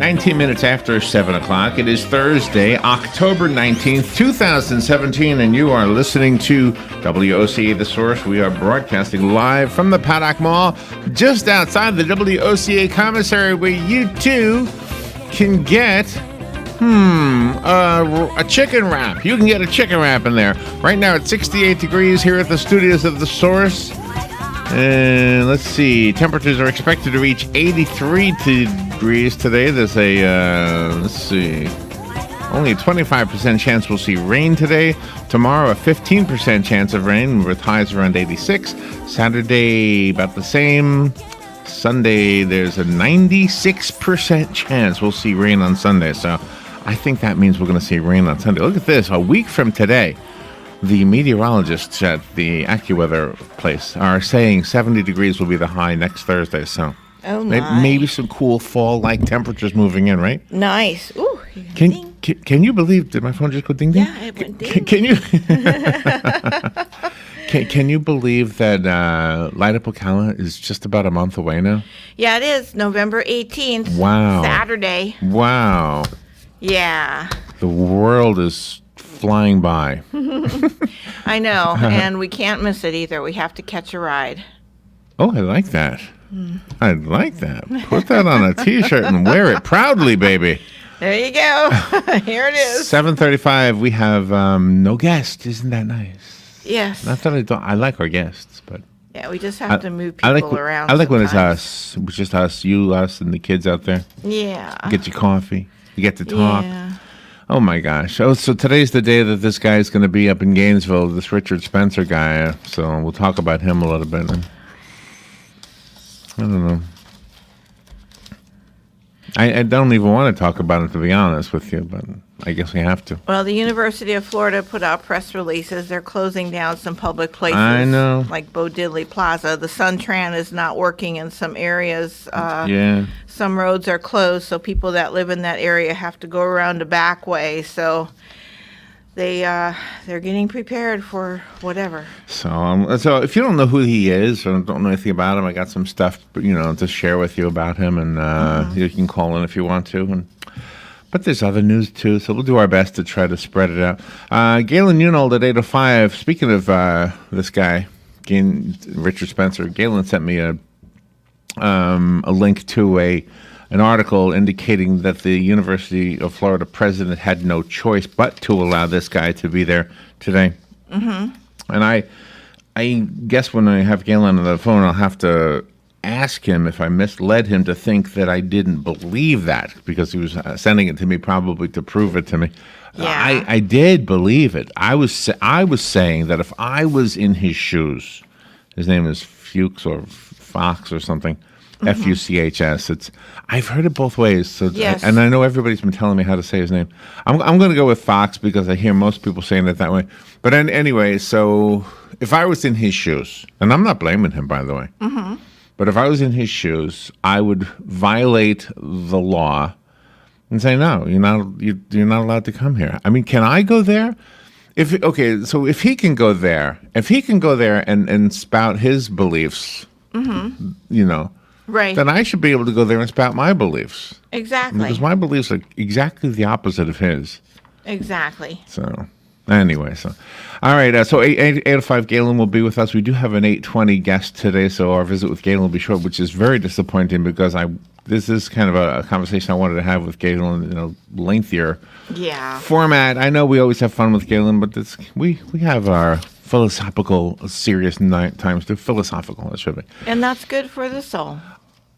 19 minutes after 7 o'clock. It is Thursday, October 19th, 2017, and you are listening to WOCA The Source. We are broadcasting live from the Paddock Mall, just outside the WOCA commissary, where you too can get a chicken wrap. You can get a chicken wrap in there. Right now it's 68 degrees here at the studios of The Source. And let's see, temperatures are expected to reach 83 degrees today. There's only a 25% chance we'll see rain today. Tomorrow, a 15% chance of rain with highs around 86. Saturday, about the same. Sunday, there's a 96% chance we'll see rain on Sunday. So I think that means we're going to see rain on Sunday. Look at this, a week from today. The meteorologists at the AccuWeather place are saying 70 degrees will be the high next Thursday. So maybe some cool fall-like temperatures moving in, right? Nice. Ooh. Can you believe? Did my phone just go ding ding? Yeah, it went ding. Can you? Can you believe that Light Up Ocala is just about a month away now? Yeah, it is. November 18th. Wow. Saturday. Wow. Yeah. The world is flying by. I know, and we can't miss it either. We have to catch a ride. Oh, I like that. I like that. Put that on a T-shirt and wear it proudly, baby. There you go. Here it is. 7:35. We have no guests. Isn't that nice? Yes. Not that I don't. I like our guests, but yeah, we just have to move people around. I like when it's sometimes. us. It's just us, you, us, and the kids out there. Yeah. You get your coffee. You get to talk. Yeah. Oh, my gosh. Oh, so today's the day that this guy is going to be up in Gainesville, this Richard Spencer guy. So we'll talk about him a little bit. I don't know. I don't even want to talk about it, to be honest with you, but I guess we have to. Well, the University of Florida put out press releases. They're closing down some public places. I know. Like Bo Diddley Plaza. The Suntran is not working in some areas. Yeah. Some roads are closed, so people that live in that area have to go around a back way. So they're getting prepared for whatever. So if you don't know who he is or don't know anything about him, I got some stuff, to share with you about him, and you can call in if you want to. But there's other news too, so we'll do our best to try to spread it out. Galen Unold at 8:05. Speaking of this guy, Richard Spencer, Galen sent me a link to an article indicating that the University of Florida president had no choice but to allow this guy to be there today. Mm-hmm. And I guess when I have Galen on the phone, I'll have to ask him if I misled him to think that I didn't believe that, because he was sending it to me probably to prove it to me. Yeah. I did believe it. I was saying that if I was in his shoes, his name is Fuchs or Fox or something, Fuchs. I've heard it both ways. So yes. And I know everybody's been telling me how to say his name. I'm going to go with Fox because I hear most people saying it that way. But anyway, so if I was in his shoes, and I'm not blaming him, by the way, but if I was in his shoes, I would violate the law and say, no, you're not allowed to come here. I mean, can I go there? So if he can go there, and spout his beliefs, Right. then I should be able to go there and spout my beliefs. Exactly. Because my beliefs are exactly the opposite of his. Exactly. So, anyway, all right. So 8:05, Galen will be with us. We do have an 8:20 guest today, so our visit with Galen will be short, which is very disappointing because this is kind of a conversation I wanted to have with Galen in a lengthier format. I know we always have fun with Galen, but we have our philosophical, serious times too. Philosophical, it should be. And that's good for the soul.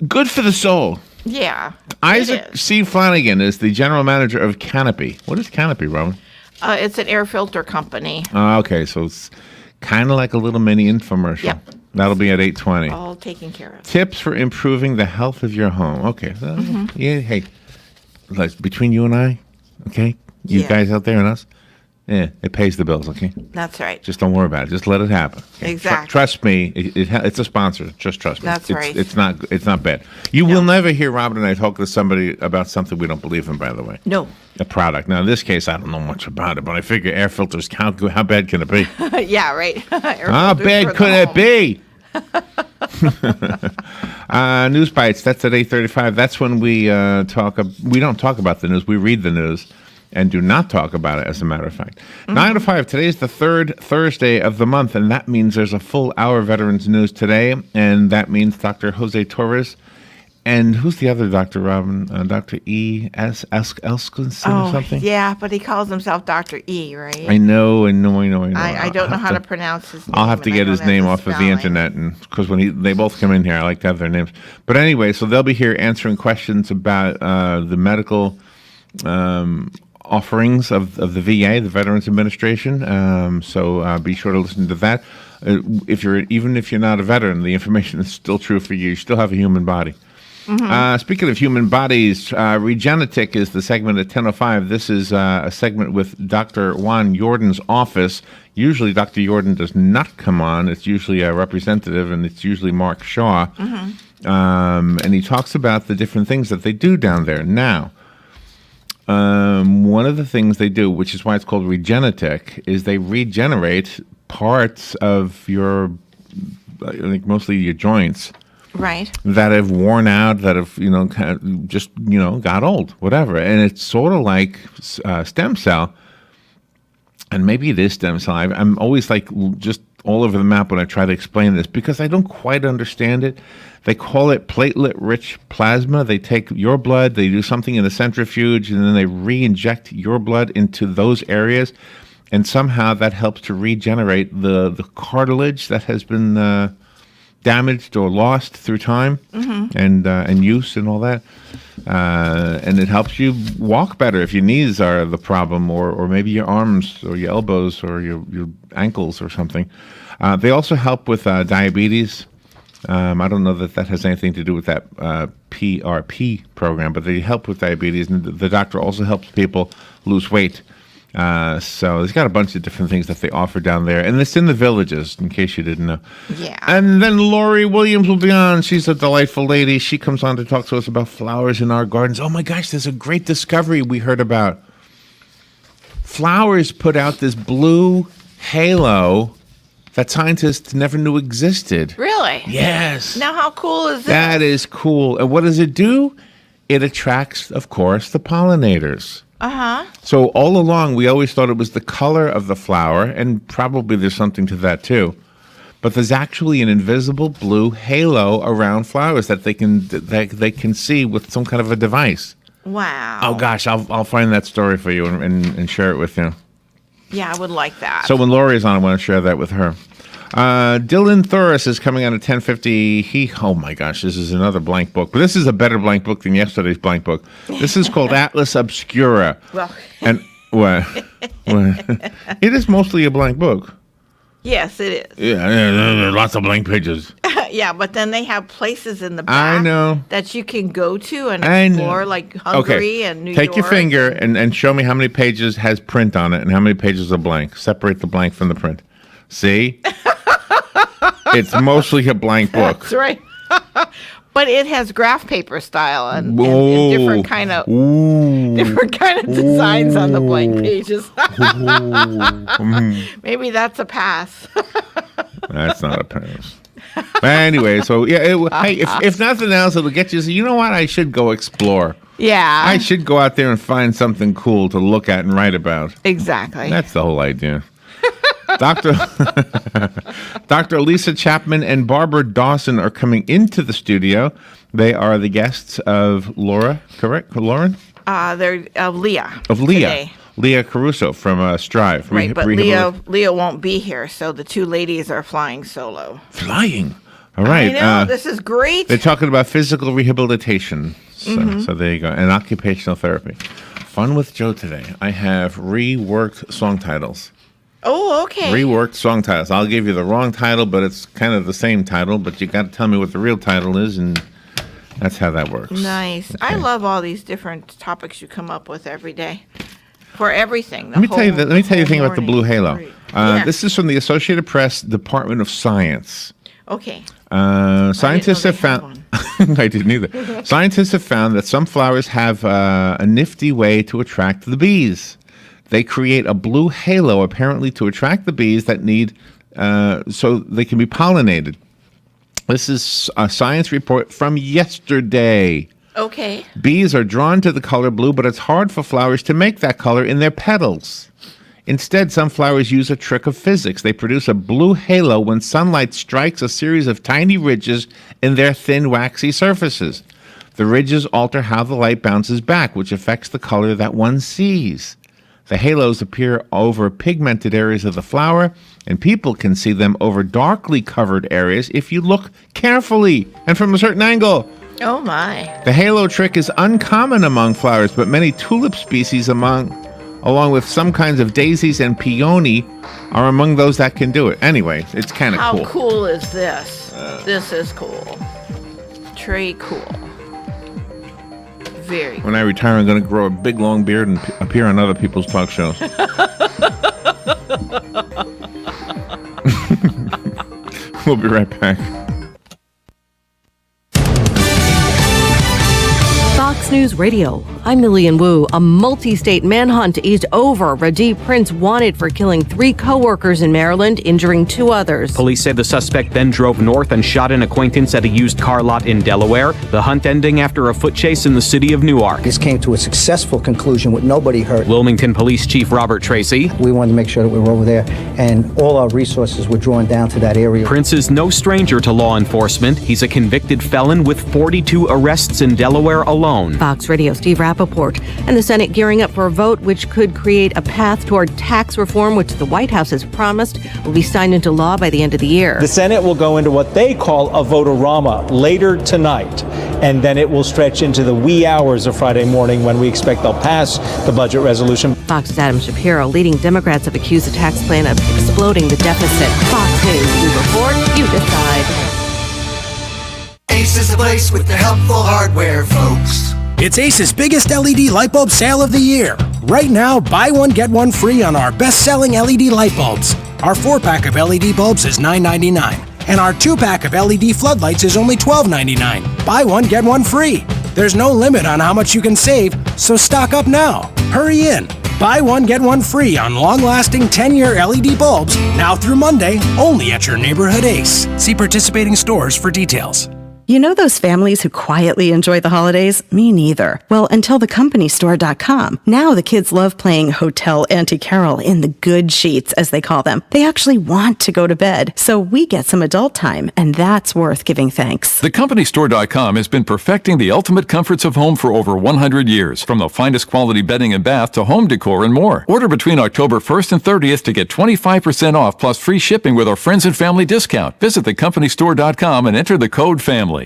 Good for the soul. Yeah. Isaac C. Flanagan is the general manager of Canopy. What is Canopy, Robin? It's an air filter company. Okay, so it's kind of like a little mini infomercial. Yep. That'll be at 8:20. All taken care of. Tips for improving the health of your home. Okay. Yeah. Hey, between you and I, okay, you guys out there and us, it pays the bills. Okay. That's right. Just don't worry about it. Just let it happen. Okay? Exactly. Trust me. It's a sponsor. Just trust me. That's right. It's not bad. You will never hear Robin and I talk to somebody about something we don't believe in. By the way. No. A product. Now, in this case, I don't know much about it, but I figure air filters count. How bad can it be? Yeah, right. How bad could it be? News Bites, that's at 8:35. That's when we we don't talk about the news. We read the news and do not talk about it, as a matter of fact. 9 to 5, today's the third Thursday of the month, and that means there's a full hour Veterans News today, and that means Dr. Jose Torres. And who's the other Dr., Robin? Dr. E. S. Elskinson or something? Yeah, but he calls himself Dr. E, right? I know. I don't know how to pronounce his name. I'll have to get his name off of the internet, and because they both come in here, I like to have their names. But anyway, so they'll be here answering questions about the medical offerings of the VA, the Veterans Administration. So be sure to listen to that. Even if you're not a veteran, the information is still true for you. You still have a human body. Speaking of human bodies, Regenetic is the segment at 10:05. This is a segment with Dr. Juan Jordan's office. Usually Dr. Jordan does not come on. It's usually a representative, and it's usually Mark Shaw. And he talks about the different things that they do down there. Now, one of the things they do, which is why it's called Regenetic, is they regenerate parts of your, I think mostly your joints. Right. That have worn out, that have, kind of just, got old, whatever. And it's sort of like stem cell. And maybe it is stem cell. I'm always like just all over the map when I try to explain this because I don't quite understand it. They call it platelet-rich plasma. They take your blood, they do something in a centrifuge, and then they re-inject your blood into those areas. And somehow that helps to regenerate the cartilage that has been damaged or lost through time and use and all that. And it helps you walk better if your knees are the problem, or maybe your arms or your elbows or your ankles or something. They also help with diabetes. I don't know that has anything to do with that PRP program, but they help with diabetes. And the doctor also helps people lose weight. So it's got a bunch of different things that they offer down there, and it's in the villages, in case you didn't know. Yeah. And then Lori Williams will be on. She's a delightful lady. She comes on to talk to us about flowers in our gardens. Oh my gosh, there's a great discovery we heard about. Flowers put out this blue halo that scientists never knew existed. Really? Yes. Now how cool is that? That is cool. And what does it do? It attracts, of course, the pollinators. So all along, we always thought it was the color of the flower, and probably there's something to that too. But there's actually an invisible blue halo around flowers that they can see with some kind of a device. Wow. Oh gosh, I'll find that story for you and share it with you. Yeah, I would like that. So when Lori is on, I want to share that with her. Dylan Thuris is coming on at 10:50. Oh my gosh, this is another blank book, but this is a better blank book than yesterday's blank book. This is called Atlas Obscura. Well, and what? It is mostly a blank book. Yes, it is. Yeah, there are lots of blank pages. Yeah, but then they have places in the back I know that you can go to and explore, like Hungary and New York. Take your finger and show me how many pages has print on it and how many pages are blank. Separate the blank from the print. See? It's mostly a blank book. That's right. But it has graph paper style and different kind of designs on the blank pages. Maybe that's a pass. That's not a pass. But anyway, so yeah, hey, if nothing else, it'll get you. So you know what? I should go explore. Yeah. I should go out there and find something cool to look at and write about. Exactly. That's the whole idea. Dr. Lisa Chapman and Barbara Dawson are coming into the studio. They are the guests of Laura, correct? Lauren? They're of Leah. Of Leah. Today. Leah Caruso from Strive. Right, but Leah won't be here, so the two ladies are flying solo. Flying? All right. I know, this is great. They're talking about physical rehabilitation. So there you go. And occupational therapy. Fun with Joe today. I have reworked song titles. Oh, okay. Reworked song titles. I'll give you the wrong title, but it's kind of the same title, but you got to tell me what the real title is, and that's how that works. Nice. Okay. I love all these different topics you come up with every day. For everything. Let me tell you the thing about the blue halo. Yeah. This is from the Associated Press Department of Science. Okay. Scientists have found. I didn't either. Scientists have found that some flowers have a nifty way to attract the bees. They create a blue halo, apparently, to attract the bees that need, so they can be pollinated. This is a science report from yesterday. Okay. Bees are drawn to the color blue, but it's hard for flowers to make that color in their petals. Instead, some flowers use a trick of physics. They produce a blue halo when sunlight strikes a series of tiny ridges in their thin, waxy surfaces. The ridges alter how the light bounces back, which affects the color that one sees. The halos appear over pigmented areas of the flower, and people can see them over darkly covered areas if you look carefully and from a certain angle. Oh, my. The halo trick is uncommon among flowers, but many tulip species along with some kinds of daisies and peony are among those that can do it. Anyway, it's kind of cool. How cool is this? This is cool. Très cool. Very cool. When I retire, I'm going to grow a big, long beard and appear on other people's talk shows. We'll be right back. Fox News Radio. I'm Lillian Wu. A multi-state manhunt is over. Rajiv Prince wanted for killing 3 co-workers in Maryland, injuring 2 others. Police say the suspect then drove north and shot an acquaintance at a used car lot in Delaware. The hunt ending after a foot chase in the city of Newark. This came to a successful conclusion with nobody hurt. Wilmington Police Chief Robert Tracy. We wanted to make sure that we were over there, and all our resources were drawn down to that area. Prince is no stranger to law enforcement. He's a convicted felon with 42 arrests in Delaware alone. Fox Radio Steve Rappaport. And the Senate gearing up for a vote which could create a path toward tax reform, which the White House has promised will be signed into law by the end of the year. The Senate will go into what they call a vote-a-rama later tonight, and then it will stretch into the wee hours of Friday morning when we expect they'll pass the budget resolution. Fox's Adam Shapiro. Leading Democrats have accused the tax plan of exploding the deficit. Fox News. We report, you decide. Ace is the place with the helpful hardware, folks. It's Ace's biggest LED light bulb sale of the year. Right now, buy one, get one free on our best-selling LED light bulbs. Our 4-pack of LED bulbs is $9.99, and our 2-pack of LED floodlights is only $12.99. Buy one, get one free. There's no limit on how much you can save, so stock up now. Hurry in. Buy one, get one free on long-lasting 10-year LED bulbs, now through Monday, only at your neighborhood Ace. See participating stores for details. You know those families who quietly enjoy the holidays? Me neither. Well, until thecompanystore.com. Now the kids love playing Hotel Auntie Carol in the good sheets, as they call them. They actually want to go to bed, so we get some adult time, and that's worth giving thanks. Thecompanystore.com has been perfecting the ultimate comforts of home for over 100 years. From the finest quality bedding and bath to home decor and more. Order between October 1st and 30th to get 25% off plus free shipping with our friends and family discount. Visit thecompanystore.com and enter the code FAMILY.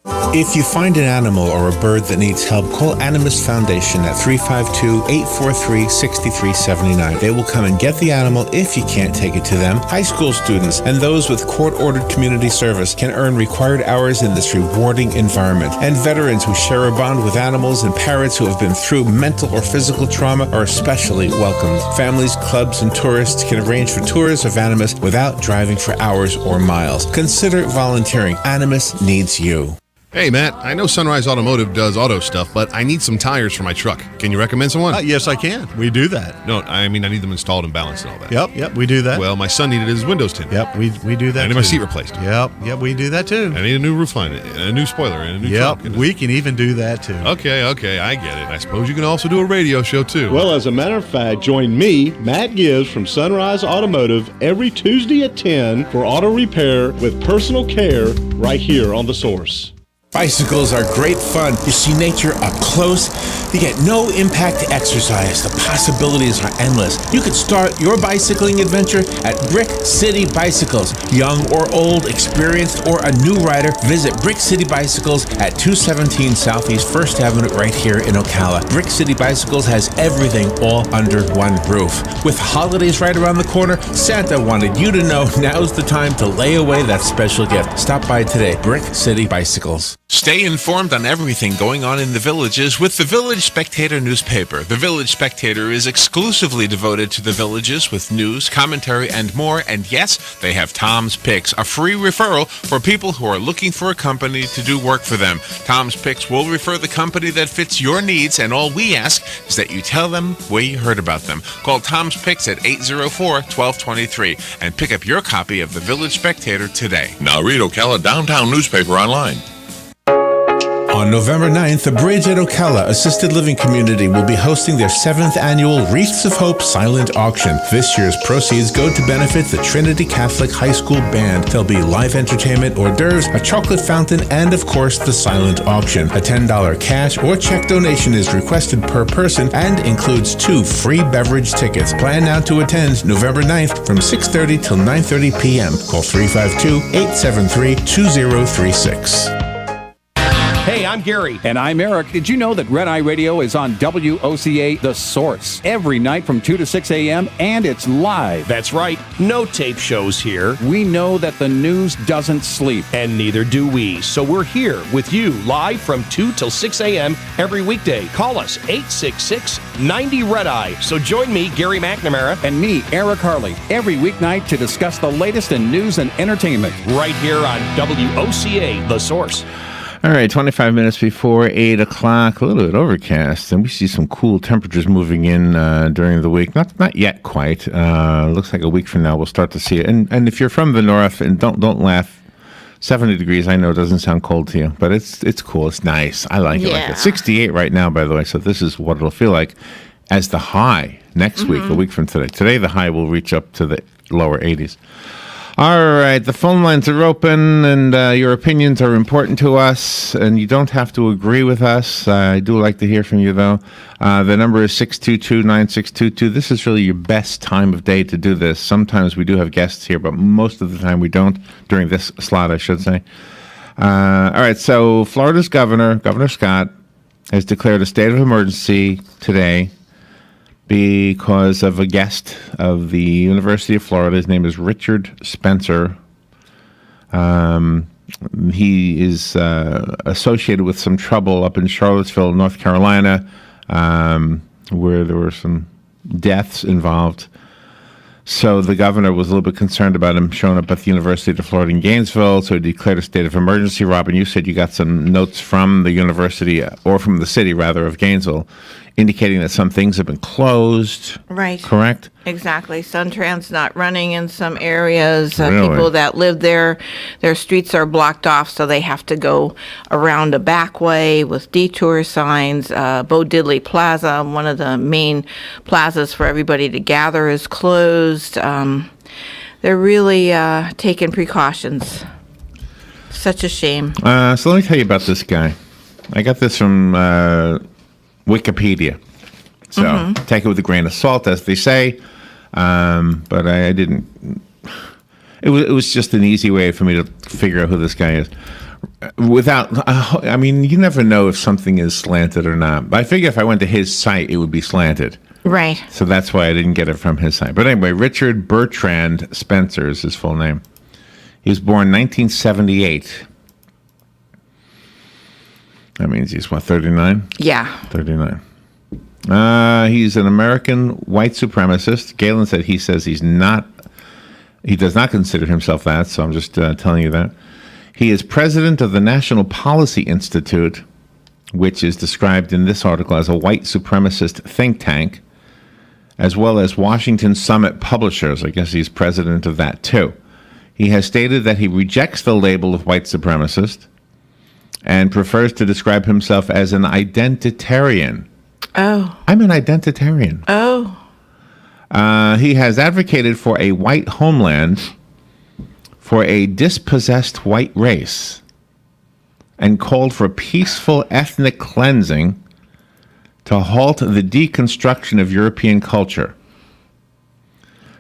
If you find an animal or a bird that needs help, call Animist Foundation at 352-843-6379. They will come and get the animal if you can't take it to them. High school students and those with court-ordered community service can earn required hours in this rewarding environment. And veterans who share a bond with animals and parents who have been through mental or physical trauma are especially welcomed. Families, clubs, and tourists can arrange for tours of Animist without driving for hours or miles. Consider volunteering. Animist needs you. Hey, Matt, I know Sunrise Automotive does auto stuff, but I need some tires for my truck. Can you recommend someone? Yes, I can. We do that. No, I mean I need them installed and balanced and all that. Yep, we do that. Well, my son needed his windows tinted. Yep, we do that. I need my seat replaced. Yep, we do that too. I need a new roof line, a new spoiler, and a new trunk. We can even do that too. Okay, I get it. I suppose you can also do a radio show too. Well, as a matter of fact, join me, Matt Gibbs from Sunrise Automotive, every Tuesday at 10 for auto repair with personal care right here on The Source. Bicycles are great fun. You see nature up close. You get no impact exercise. The possibilities are endless. You could start your bicycling adventure at Brick City Bicycles. Young or old, experienced or a new rider, visit Brick City Bicycles at 217 Southeast 1st Avenue right here in Ocala. Brick City Bicycles has everything all under one roof. With holidays right around the corner, Santa wanted you to know now's the time to lay away that special gift. Stop by today. Brick City Bicycles. Stay informed on everything going on in the villages with the Village Spectator newspaper. The Village Spectator is exclusively devoted to the villages with news, commentary, and more. And yes, they have Tom's Picks, a free referral for people who are looking for a company to do work for them. Tom's Picks will refer the company that fits your needs, and all we ask is that you tell them where you heard about them. Call Tom's Picks at 804-1223 and pick up your copy of the Village Spectator today. Now read Ocala Downtown newspaper online. On November 9th, the Bridge at Ocala Assisted Living Community will be hosting their 7th annual Wreaths of Hope silent auction. This year's proceeds go to benefit the Trinity Catholic High School Band. There'll be live entertainment, hors d'oeuvres, a chocolate fountain, and of course the silent auction. A $10 cash or check donation is requested per person and includes 2 free beverage tickets. Plan now to attend November 9th from 6:30 till 9:30 p.m. Call 352-873-2036. Hey, I'm Gary. And I'm Eric. Did you know that Red Eye Radio is on WOCA The Source every night from 2 to 6 a.m. and it's live? That's right. No tape shows here. We know that the news doesn't sleep. And neither do we. So we're here with you live from 2 till 6 a.m. every weekday. Call us 866-90-RED-EYE. So join me, Gary McNamara. And me, Eric Harley, every weeknight to discuss the latest in news and entertainment. Right here on WOCA The Source. All right, 25 minutes before 8 o'clock, a little bit overcast, and we see some cool temperatures moving in during the week. Not yet quite. Looks like a week from now we'll start to see it. And if you're from the north, and don't laugh, 70 degrees, I know doesn't sound cold to you, but it's cool. It's nice. I like it. Like it. 68 right now, by the way, so this is what it'll feel like as the high next week, a week from today. Today, the high will reach up to the lower 80s. All right, the phone lines are open, and your opinions are important to us, and you don't have to agree with us. I do like to hear from you, though. The number is 622-9622. This is really your best time of day to do this. Sometimes we do have guests here, but most of the time we don't, during this slot, I should say. All right, so Florida's Governor Scott, has declared a state of emergency today because of a guest of the University of Florida. His name is Richard Spencer. He is associated with some trouble up in Charlottesville, North Carolina, where there were some deaths involved. So the governor was a little bit concerned about him showing up at the University of Florida in Gainesville, so he declared a state of emergency. Robin, you said you got some notes from the university, or from the city, rather, of Gainesville, indicating that some things have been closed. Right. Correct? Exactly. Suntran's not running in some areas. Really? People that live there, their streets are blocked off, so they have to go around a back way with detour signs. Bo Diddley Plaza, one of the main plazas for everybody to gather, is closed. They're really taking precautions. Such a shame. So let me tell you about this guy. I got this from Wikipedia. So take it with a grain of salt, as they say. But I didn't. It was just an easy way for me to figure out who this guy is. Without, I mean, you never know if something is slanted or not. But I figure if I went to his site, it would be slanted. Right. So that's why I didn't get it from his site. But anyway, Richard Bertrand Spencer is his full name. He was born 1978. That means he's, what, 39? Yeah. 39. He's an American white supremacist. Galen said he says he does not consider himself that, so I'm just telling you that. He is president of the National Policy Institute, which is described in this article as a white supremacist think tank, as well as Washington Summit Publishers. I guess he's president of that, too. He has stated that he rejects the label of white supremacist and prefers to describe himself as an identitarian. Oh. I'm an identitarian. Oh. He has advocated for a white homeland for a dispossessed white race and called for peaceful ethnic cleansing to halt the deconstruction of European culture.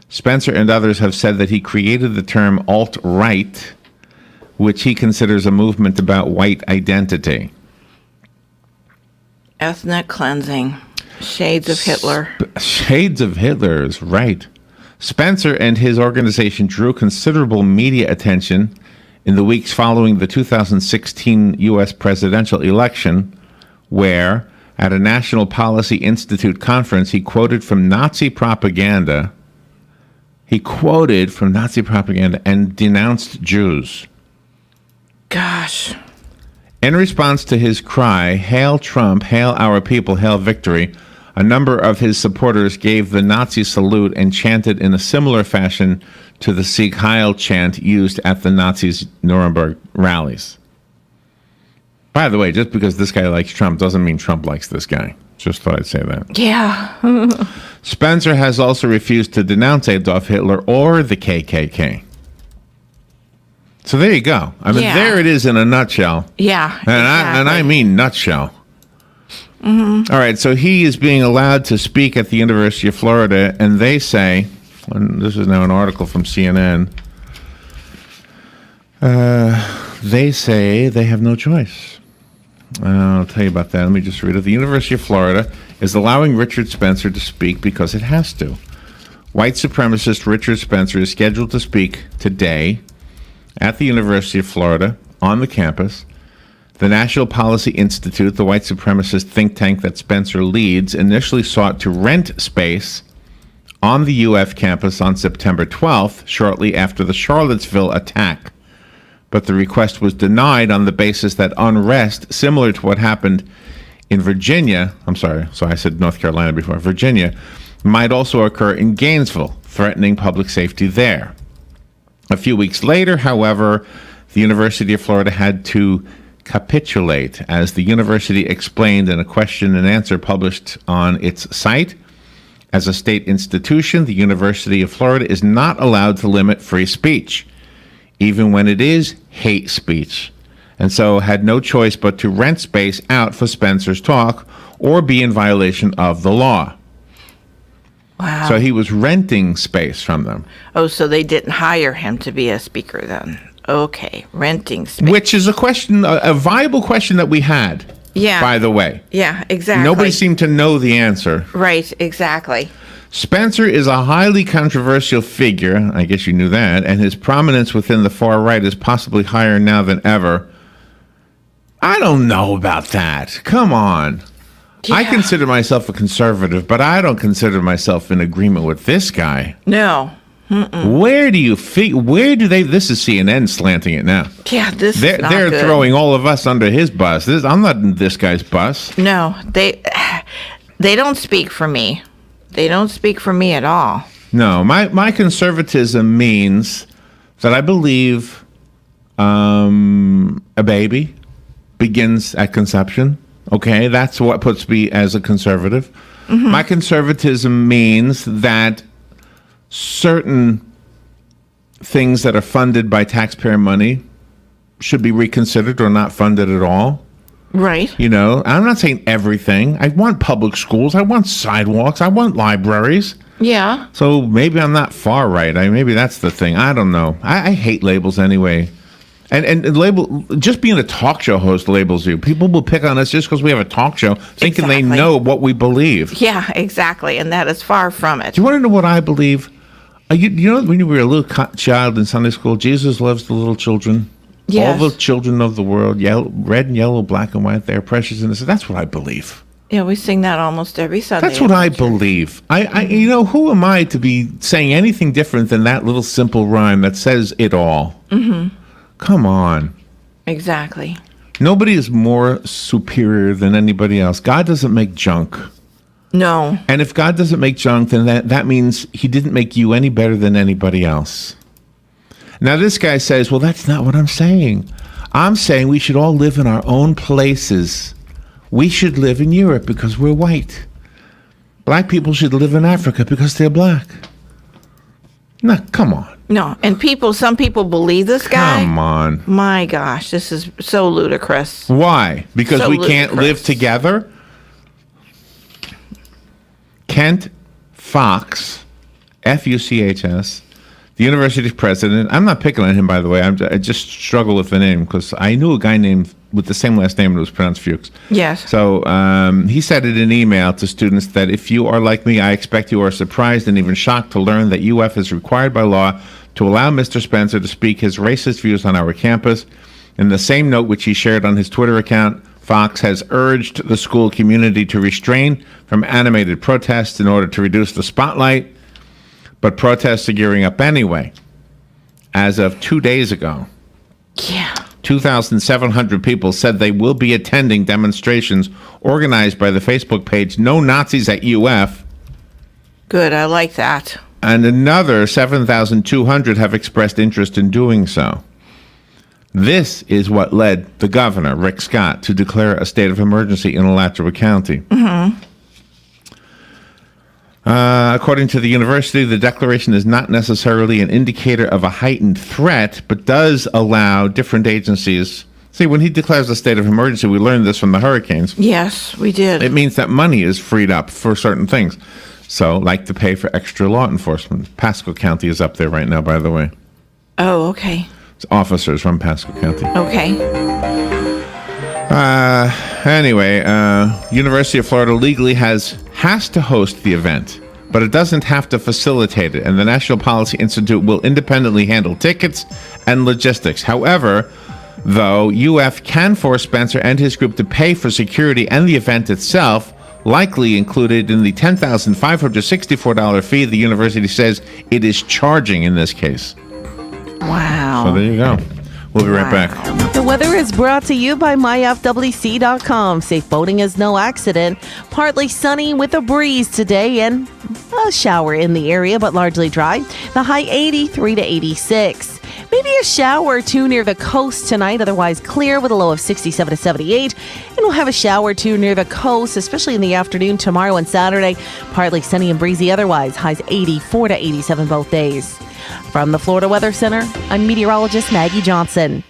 Spencer and others have said that he created the term alt-right, which he considers a movement about white identity. Ethnic cleansing. Shades of Hitler. Shades of Hitler is right. Spencer and his organization drew considerable media attention in the weeks following the 2016 U.S. presidential election, where, at a National Policy Institute conference, he quoted from Nazi propaganda. He quoted from Nazi propaganda and denounced Jews. Gosh. In response to his cry, "Hail Trump, hail our people, hail victory," a number of his supporters gave the Nazi salute and chanted in a similar fashion to the Sieg Heil chant used at the Nazis' Nuremberg rallies. By the way, just because this guy likes Trump doesn't mean Trump likes this guy. Just thought I'd say that. Yeah. Spencer has also refused to denounce Adolf Hitler or the KKK. So there you go. I mean, there it is in a nutshell. Yeah. And I mean nutshell. Mm-hmm. All right, so he is being allowed to speak at the University of Florida, and they say, and this is now an article from CNN, they say they have no choice. I'll tell you about that. Let me just read it. The University of Florida is allowing Richard Spencer to speak because it has to. White supremacist Richard Spencer is scheduled to speak today at the University of Florida on the campus. The National Policy Institute, the white supremacist think tank that Spencer leads, initially sought to rent space on the UF campus on September 12th, shortly after the Charlottesville attack. But the request was denied on the basis that unrest, similar to what happened in Virginia, I'm sorry, so I said North Carolina before, Virginia, might also occur in Gainesville, threatening public safety there. A few weeks later, however, the University of Florida had to capitulate, as the university explained in a question and answer published on its site. As a state institution, the University of Florida is not allowed to limit free speech, even when it is hate speech, and so had no choice but to rent space out for Spencer's talk or be in violation of the law. Wow. So he was renting space from them. Oh, so they didn't hire him to be a speaker then. Okay, renting space. Which is a question, a viable question that we had, Yeah. by the way. Yeah, exactly. Nobody seemed to know the answer. Right, exactly. Spencer is a highly controversial figure, I guess you knew that, and his prominence within the far right is possibly higher now than ever. I don't know about that. Come on. I consider myself a conservative, but I don't consider myself in agreement with this guy. No. Mm-mm. Where do they, this is CNN slanting it now. Yeah, this is not They're good. throwing all of us under his bus. I'm not in this guy's bus. No, they don't speak for me. They don't speak for me at all. No, my conservatism means that I believe a baby begins at conception. Okay, that's what puts me as a conservative. Mm-hmm. My conservatism means that certain things that are funded by taxpayer money should be reconsidered or not funded at all. Right. You know, I'm not saying everything. I want public schools. I want sidewalks. I want libraries. Yeah. So maybe I'm not far right. Maybe that's the thing. I don't know. I hate labels anyway. And label, just being a talk show host labels you. People will pick on us just because we have a talk show, thinking they know what we believe. Yeah, exactly. And that is far from it. Do you want to know what I believe? You know, when you were a little child in Sunday school, Jesus loves the little children. Yes. All the children of the world, red and yellow, black and white, they're precious and innocent. That's what I believe. Yeah, we sing that almost every Sunday. That's what I believe. You know, who am I to be saying anything different than that little simple rhyme that says it all? Mm-hmm. Come on. Exactly. Nobody is more superior than anybody else. God doesn't make junk. No. And if God doesn't make junk, then that means he didn't make you any better than anybody else. Now, this guy says, well, that's not what I'm saying. I'm saying we should all live in our own places. We should live in Europe because we're white. Black people should live in Africa because they're black. No, come on. No, and some people believe this guy. Come on. My gosh, this is so ludicrous. Why? Because So we can't live together? Kent Fox, Fuchs, the university's president. I'm not picking on him, by the way. I just struggle with the name because I knew a guy named with the same last name and it was pronounced Fuchs. Yes. So he said in an email to students that if you are like me, I expect you are surprised and even shocked to learn that UF is required by law to allow Mr. Spencer to speak his racist views on our campus. In the same note, which he shared on his Twitter account, Fox has urged the school community to restrain from animated protests in order to reduce the spotlight, but protests are gearing up anyway. As of 2 days ago, 2,700 people said they will be attending demonstrations organized by the Facebook page No Nazis at UF. Good, I like that. And another 7,200 have expressed interest in doing so. This is what led the governor, Rick Scott, to declare a state of emergency in Alachua County. According to the university, the declaration is not necessarily an indicator of a heightened threat, but does allow different agencies. See, when he declares a state of emergency, we learned this from the hurricanes. Yes, we did. It means that money is freed up for certain things. So, like to pay for extra law enforcement. Pasco County is up there right now, by the way. Oh, okay. It's officers from Pasco County. Okay. Anyway, University of Florida legally has to host the event, but it doesn't have to facilitate it, and the National Policy Institute will independently handle tickets and logistics. However, though, UF can force Spencer and his group to pay for security and the event itself, likely included in the $10,564 fee the university says it is charging in this case. Wow. So there you go. We'll be right back. The weather is brought to you by myfwc.com. Safe boating is no accident. Partly sunny with a breeze today and a shower in the area, but largely dry. The high 83 to 86. Maybe a shower or two near the coast tonight, otherwise clear with a low of 67 to 78. And we'll have a shower or two near the coast, especially in the afternoon tomorrow and Saturday. Partly sunny and breezy otherwise. Highs 84 to 87 both days. From the Florida Weather Center, I'm meteorologist Maggie Johnson.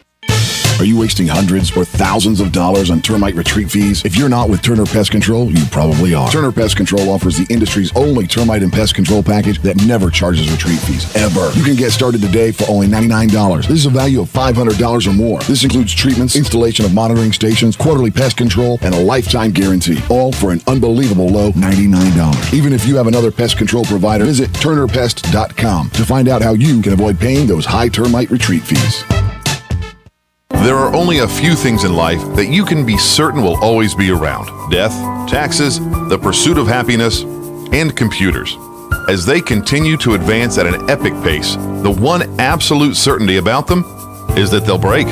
Are you wasting hundreds or thousands of dollars on termite retreat fees? If you're not with Turner Pest Control, you probably are. Turner Pest Control offers the industry's only termite and pest control package that never charges retreat fees, ever. You can get started today for only $99. This is a value of $500 or more. This includes treatments, installation of monitoring stations, quarterly pest control, and a lifetime guarantee, all for an unbelievable low $99. Even if you have another pest control provider, visit turnerpest.com to find out how you can avoid paying those high termite retreat fees. There are only a few things in life that you can be certain will always be around: death, taxes, the pursuit of happiness, and computers. As they continue to advance at an epic pace, the one absolute certainty about them is that they'll break.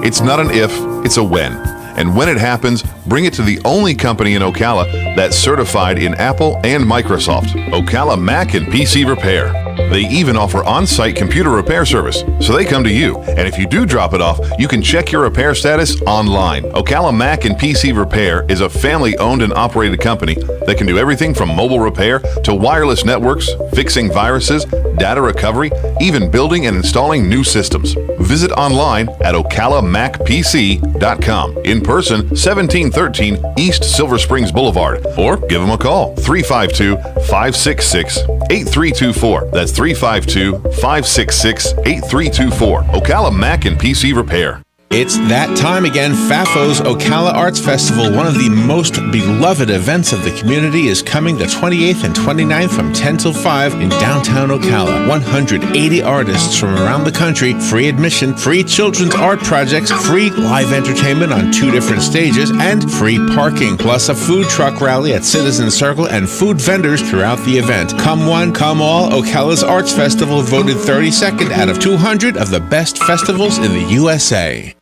It's not an if, it's a when. And when it happens, bring it to the only company in Ocala that's certified in Apple and Microsoft, Ocala Mac and PC Repair. They even offer on-site computer repair service, so they come to you. And if you do drop it off, you can check your repair status online. Ocala Mac and PC Repair is a family-owned and operated company that can do everything from mobile repair to wireless networks, fixing viruses, data recovery, even building and installing new systems. Visit online at ocalamacpc.com. In person, 1713 East Silver Springs Boulevard, or give them a call, 352-566-8324. That's 352-566-8324. Ocala Mac and PC Repair. It's that time again. FAFO's Ocala Arts Festival, one of the most beloved events of the community, is coming the 28th and 29th from 10 till 5 in downtown Ocala. 180 artists from around the country, free admission, free children's art projects, free live entertainment on 2 different stages, and free parking, plus a food truck rally at Citizen Circle and food vendors throughout the event. Come one, come all. Ocala's Arts Festival voted 32nd out of 200 of the best festivals in the USA.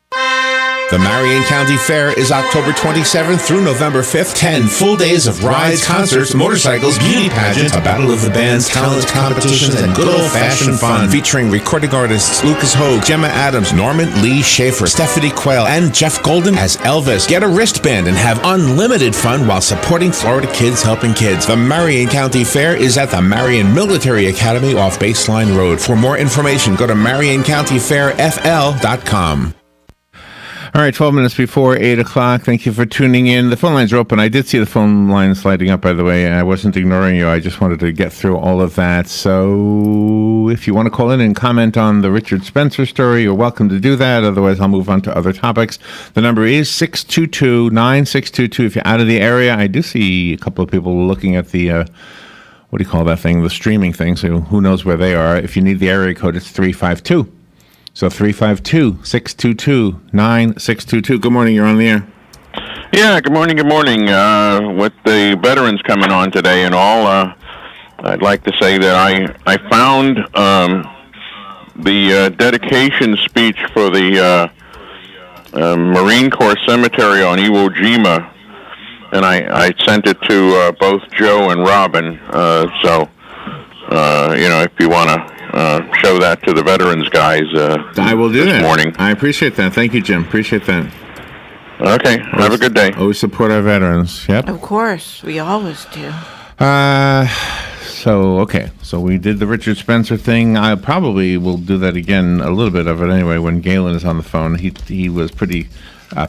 The Marion County Fair is October 27th through November 5th. 10 full days of rides, concerts, motorcycles, beauty pageants, a battle of the bands, talent competitions, and good old-fashioned fun. Featuring recording artists Lucas Hogue, Gemma Adams, Norman Lee Schaefer, Stephanie Quayle, and Jeff Golden as Elvis. Get a wristband and have unlimited fun while supporting Florida Kids Helping Kids. The Marion County Fair is at the Marion Military Academy off Baseline Road. For more information, go to marioncountyfairfl.com. All right, 12 minutes before 8 o'clock. Thank you for tuning in. The phone lines are open. I did see the phone lines lighting up, by the way. I wasn't ignoring you. I just wanted to get through all of that. So if you want to call in and comment on the Richard Spencer story, you're welcome to do that. Otherwise, I'll move on to other topics. The number is 622-9622. If you're out of the area, I do see a couple of people looking at the what do you call that thing? The streaming thing. So who knows where they are? If you need the area code, it's 352. So 352-622-9622. Good morning. You're on the air. Yeah, good morning, with the veterans coming on today and all, I'd like to say that I found the dedication speech for the Marine Corps Cemetery on Iwo Jima, and I sent it to both Joe and Robin, so if you want to show that to the veterans guys I will do this that. morning. I appreciate that. Thank you, Jim. Appreciate that. Okay, have a good day. Always support our veterans. Yep. Of course, we always do. So we did the Richard Spencer thing. I probably will do that again, a little bit of it anyway, when Galen is on the phone. He was pretty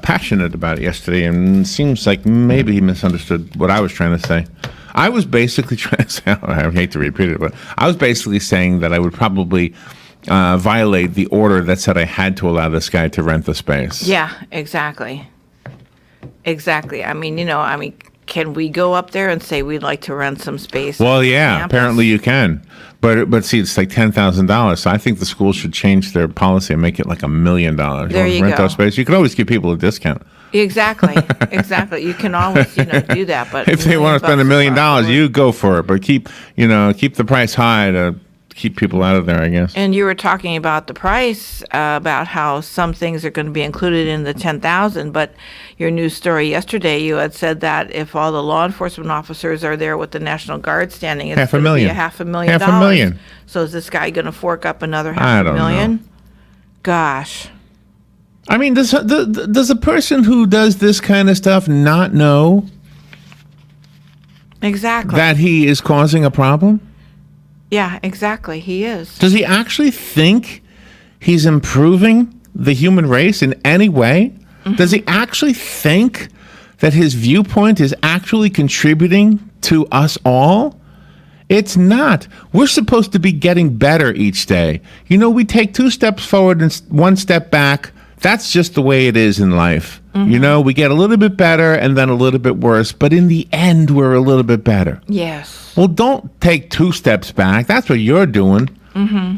passionate about it yesterday, and it seems like maybe he misunderstood what I was trying to say. I was basically trying to say, I hate to repeat it, but I was basically saying that I would probably violate the order that said I had to allow this guy to rent the space. Yeah, exactly. Exactly. Can we go up there and say we'd like to rent some space? Well, yeah, campus? apparently you can. But see, it's like $10,000. So I think the school should change their policy and make it like $1 million. There you rent go. those space. You can always give people a discount. Exactly. You can always, do that. But If they want to spend $1 million, you go for it. But keep the price high to keep people out of there, I guess. And you were talking about the price, about how some things are going to be included in the 10,000. But your news story yesterday, you had said that if all the law enforcement officers are there with the National Guard standing, it's going to be $500,000. $500,000. So is this guy going to fork up another I don't $500,000? know. Gosh. I mean, does a person who does this kind of stuff not know Exactly. that he is causing a problem? Yeah, exactly. He is. Does he actually think he's improving the human race in any way? Mm-hmm. Does he actually think that his viewpoint is actually contributing to us all? It's not. We're supposed to be getting better each day. We take 2 steps forward and 1 step back. That's just the way it is in life. Mm-hmm. We get a little bit better and then a little bit worse, but in the end, we're a little bit better. Yes. Well, don't take 2 steps back. That's what you're doing,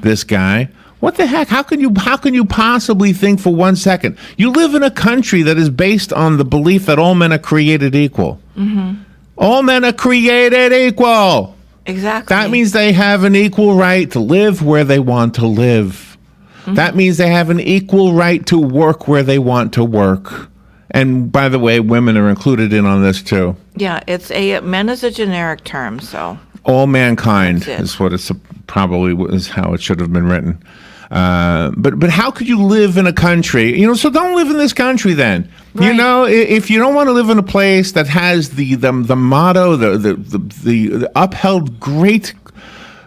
this guy. What the heck? How can you possibly think for 1 second? You live in a country that is based on the belief that all men are created equal. Mm-hmm. All men are created equal. Exactly. That means they have an equal right to live where they want to live. Mm-hmm. That means they have an equal right to work where they want to work. And by the way, women are included in on this too. Yeah, men is a generic term, so. All mankind is what it's probably is how it should have been written. But how could you live in a country? So don't live in this country then. Right. If you don't want to live in a place that has the motto, the upheld great.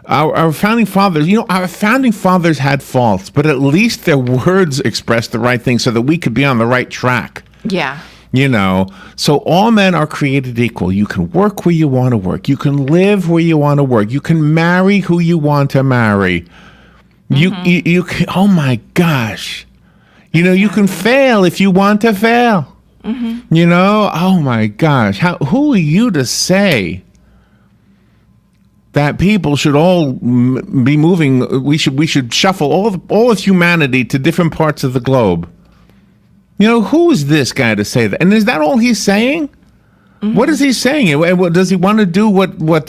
Our founding fathers, our founding fathers had faults, but at least their words expressed the right thing so that we could be on the right track. Yeah. So all men are created equal. You can work where you want to work. You can live where you want to work. You can marry who you want to marry. Mm-hmm. You can, oh my gosh. You can fail if you want to fail. Mm-hmm. Oh my gosh. Who are you to say that people should all be moving? We should shuffle all of humanity to different parts of the globe. Who is this guy to say that? And is that all he's saying? Mm-hmm. What is he saying? Does he want to do what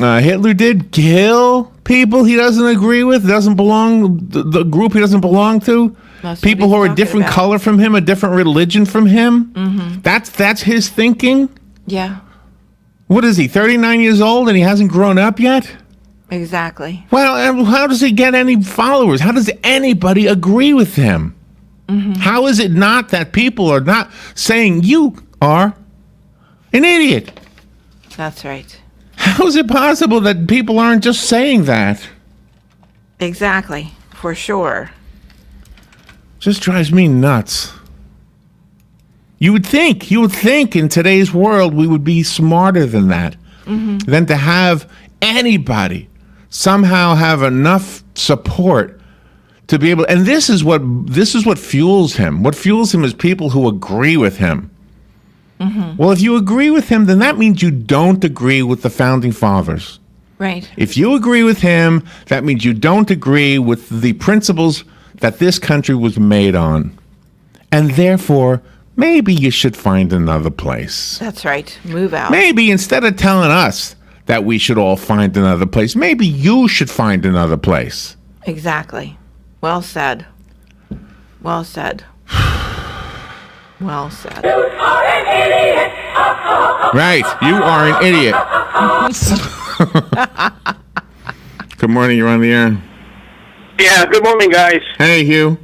Hitler did? Kill people he doesn't agree with, doesn't belong, the group he doesn't belong to? People who are a different color from him, a different religion from him? Mm-hmm. That's his thinking? Yeah. What is he, 39 years old and he hasn't grown up yet? Exactly. Well, how does he get any followers? How does anybody agree with him? Mm-hmm. How is it not that people are not saying you are an idiot? That's right. How is it possible that people aren't just saying that? Exactly, for sure. Just drives me nuts. You would think in today's world we would be smarter than that. Mm-hmm. Than to have anybody somehow have enough support to be able, and this is what fuels him. What fuels him is people who agree with him. Well, if you agree with him, then that means you don't agree with the Founding Fathers. Right. If you agree with him, that means you don't agree with the principles that this country was made on. And therefore, maybe you should find another place. That's right. Move out. Maybe instead of telling us that we should all find another place, maybe you should find another place. Exactly. Well said. Well said. Well said. Right. You are an idiot. Good morning. You're on the air. Yeah, good morning, guys. Hey, Hugh.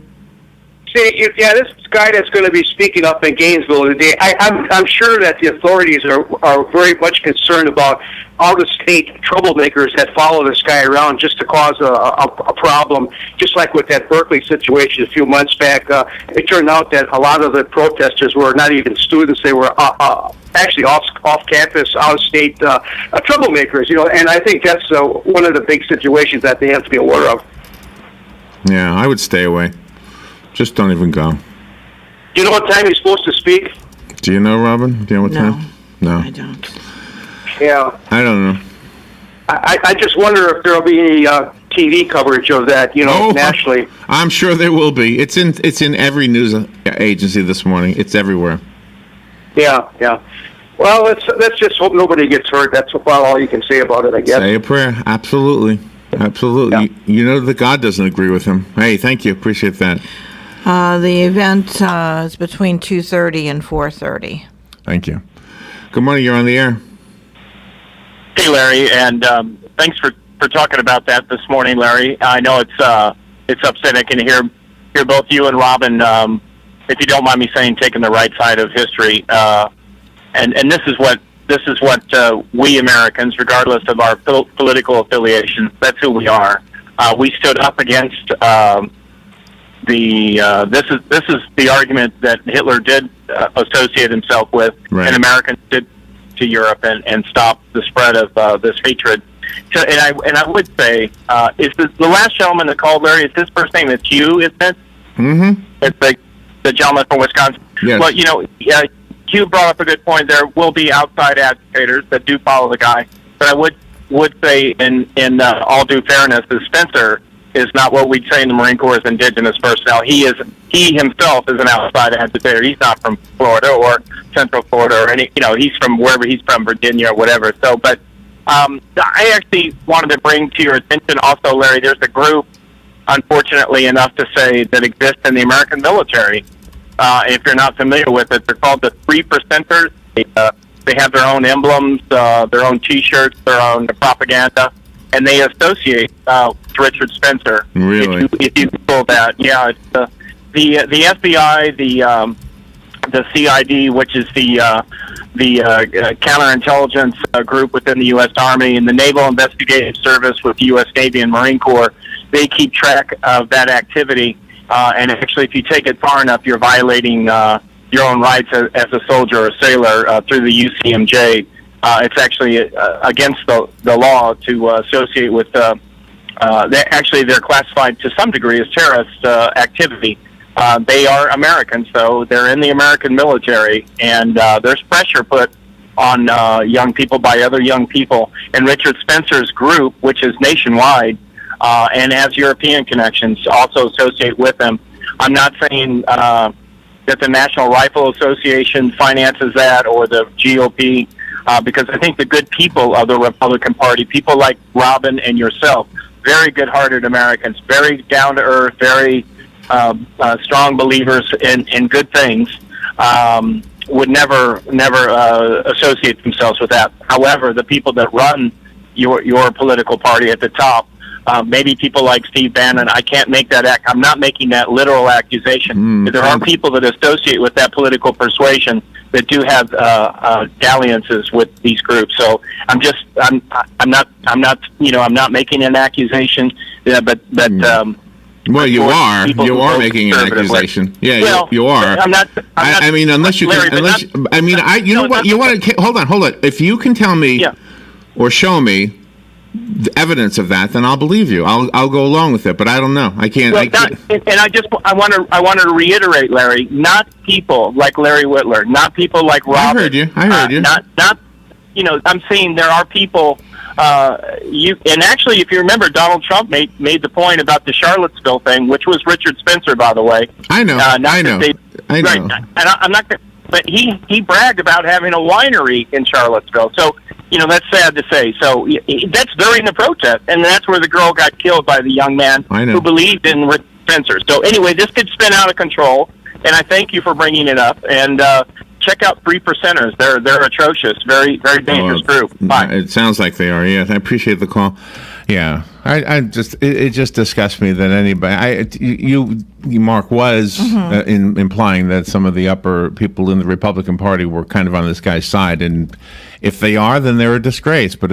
See, this guy that's going to be speaking up in Gainesville today, I'm sure that the authorities are very much concerned about out-of-state troublemakers that follow this guy around just to cause a problem, just like with that Berkeley situation a few months back. It turned out that a lot of the protesters were not even students. They were actually off-campus, out-of-state troublemakers, and I think that's one of the big situations that they have to be aware of. Yeah, I would stay away. Just don't even go. Do you know what time he's supposed to speak? Do you know, Robin? Do you know what time? No. I don't. Yeah. I don't know. I just wonder if there will be any TV coverage of that, nationally. I'm sure there will be. It's in every news agency this morning. It's everywhere. Yeah. Well, let's just hope nobody gets hurt. That's about all you can say about it, I guess. Say a prayer. Absolutely. Yeah. You know that God doesn't agree with him. Hey, thank you. Appreciate that. The event is between 2:30 and 4:30. Thank you. Good morning. You're on the air. Hey, Larry, and thanks for talking about that this morning, Larry. I know it's upsetting. I can hear both you and Robin, if you don't mind me saying, taking the right side of history. And this is what we Americans, regardless of our political affiliation, that's who we are. We stood up against this is the argument that Hitler did associate himself with, right, and Americans did to Europe and stop the spread of this hatred. So, and I would say, is the last gentleman that called, Larry, is his first name? It's Hugh, isn't it? Mm-hmm. It's the gentleman from Wisconsin. Yes. Well, Hugh brought up a good point. There will be outside agitators that do follow the guy, but I would say, in all due fairness, that Spencer is not what we'd say in the Marine Corps as indigenous personnel. He himself is an outside agitator. He's not from Florida or Central Florida or any. He's from wherever he's from, Virginia or whatever. So, but I actually wanted to bring to your attention also, Larry. There's a group, unfortunately enough to say, that exists in the American military. If you're not familiar with it, they're called the 3%ers. They have their own emblems, their own T-shirts, their own propaganda, and they associate with Richard Spencer. Really? If you Google that, yeah, it's the FBI, the CID, which is the counterintelligence group within the U.S. Army, and the Naval Investigative Service with the U.S. Navy and Marine Corps. They keep track of that activity. And actually, if you take it far enough, you're violating your own rights as a soldier or sailor through the UCMJ. It's actually against the law to associate with. They're classified to some degree as terrorist activity. They are Americans, though. They're in the American military, and there's pressure put on young people by other young people. And Richard Spencer's group, which is nationwide, and has European connections, also associate with them. I'm not saying that the National Rifle Association finances that or the GOP, because I think the good people of the Republican Party, people like Robin and yourself, very good-hearted Americans, very down-to-earth, very strong believers in good things, would never associate themselves with that. However, the people that run your political party at the top, maybe people like Steve Bannon, I can't make that I'm not making that literal accusation. There are people that associate with that political persuasion that do have dalliances with these groups. So I'm not making an accusation. Yeah, but well, you are making an accusation. Yeah, well, you are. I'm not. I mean, unless you Larry, can, you know what? You want to hold on. If you can tell me or show me evidence of that, then I'll believe you. I'll go along with it, but I don't know. I can't. Well, I want to reiterate, Larry. Not people like Larry Whitler. Not people like Robert. I heard you. Not. I'm saying there are people. And actually, if you remember, Donald Trump made the point about the Charlottesville thing, which was Richard Spencer, by the way. I know. I know. Right. And I'm not. But he bragged about having a winery in Charlottesville. So, that's sad to say. So that's during the protest, and that's where the girl got killed by the young man who believed in Richard Spencer. So anyway, this could spin out of control, and I thank you for bringing it up. And check out 3%ers. They're atrocious. Very, very dangerous group. Bye. It sounds like they are. Yeah, I appreciate the call. Yeah, it just disgusts me that anybody. Mark was implying that some of the upper people in the Republican Party were kind of on this guy's side, and if they are, then they're a disgrace. But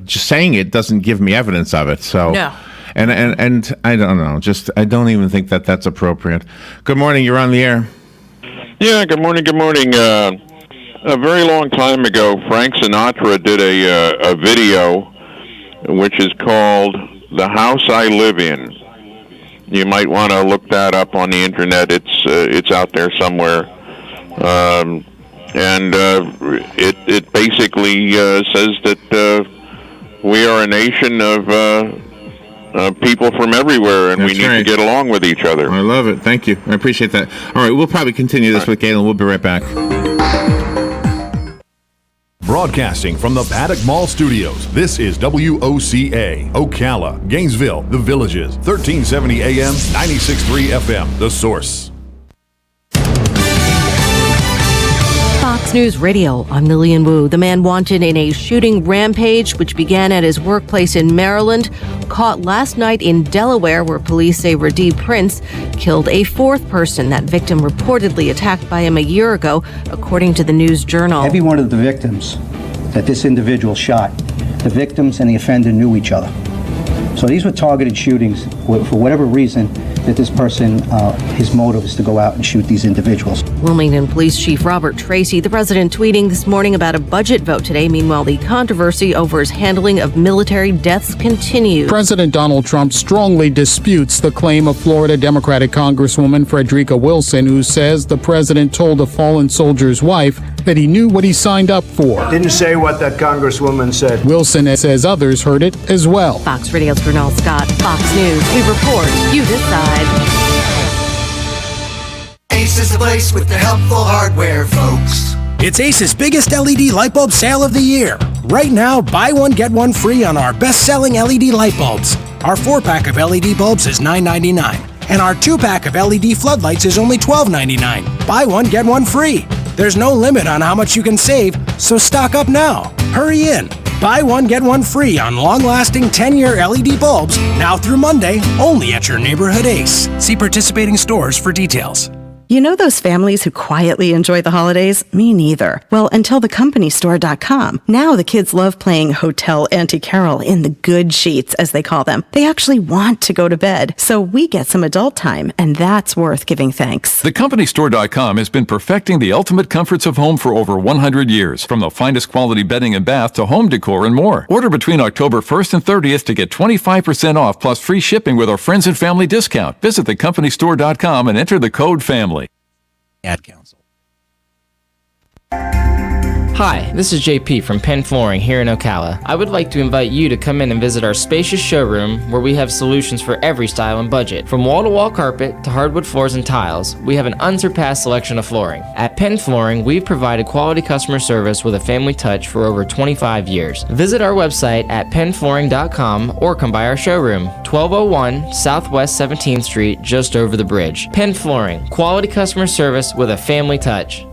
just saying it doesn't give me evidence of it. So no. And I don't know. I don't even think that that's appropriate. Good morning. You're on the air. Yeah, good morning. A very long time ago, Frank Sinatra did a video which is called "The House I Live In." You might want to look that up on the internet. It's out there somewhere, and it basically says that we are a nation of people from everywhere, and we need to get along with each other. I love it. Thank you. I appreciate that. All right, we'll probably continue this with Galen. We'll be right back. Broadcasting from the Paddock Mall Studios, this is WOCA, Ocala, Gainesville, The Villages, 1370 AM, 96.3 FM, The Source. Fox News Radio, I'm Lillian Wu. The man wanted in a shooting rampage, which began at his workplace in Maryland, caught last night in Delaware, where police say Radee Prince killed a fourth person. That victim reportedly attacked by him a year ago, according to the News Journal. Every one of the victims that this individual shot, the victims and the offender knew each other. So these were targeted shootings for whatever reason that this person, his motive is to go out and shoot these individuals. Wilmington Police Chief Robert Tracy, the president tweeting this morning about a budget vote today. Meanwhile, the controversy over his handling of military deaths continues. President Donald Trump strongly disputes the claim of Florida Democratic Congresswoman Frederica Wilson, who says the president told a fallen soldier's wife that he knew what he signed up for. Didn't say what that congresswoman said. Wilson says others heard it as well. Fox Radio's Bernal Scott. Fox News. We report. You decide. Ace is the place with the helpful hardware, folks. It's Ace's biggest LED light bulb sale of the year. Right now, buy one, get one free on our best-selling LED light bulbs. Our 4-pack of LED bulbs is $9.99, and our 2-pack of LED floodlights is only $12.99. Buy one, get one free. There's no limit on how much you can save, so stock up now. Hurry in. Buy one, get one free on long-lasting 10-year LED bulbs now through Monday, only at your neighborhood Ace. See participating stores for details. You know those families who quietly enjoy the holidays? Me neither. Well, until thecompany.store.com. Now the kids love playing Hotel Auntie Carol in the good sheets, as they call them. They actually want to go to bed, so we get some adult time, and that's worth giving thanks. TheCompanyStore.com has been perfecting the ultimate comforts of home for over 100 years. From the finest quality bedding and bath to home decor and more. Order between October 1st and 30th to get 25% off plus free shipping with our friends and family discount. Visit TheCompanyStore.com and enter the code FAMILY. Ad Council. Hi, this is JP from Penn Flooring here in Ocala. I would like to invite you to come in and visit our spacious showroom where we have solutions for every style and budget. From wall-to-wall carpet to hardwood floors and tiles, we have an unsurpassed selection of flooring. At Penn Flooring, we've provided quality customer service with a family touch for over 25 years. Visit our website at pennflooring.com or come by our showroom, 1201 Southwest 17th Street, just over the bridge. Penn Flooring, quality customer service with a family touch.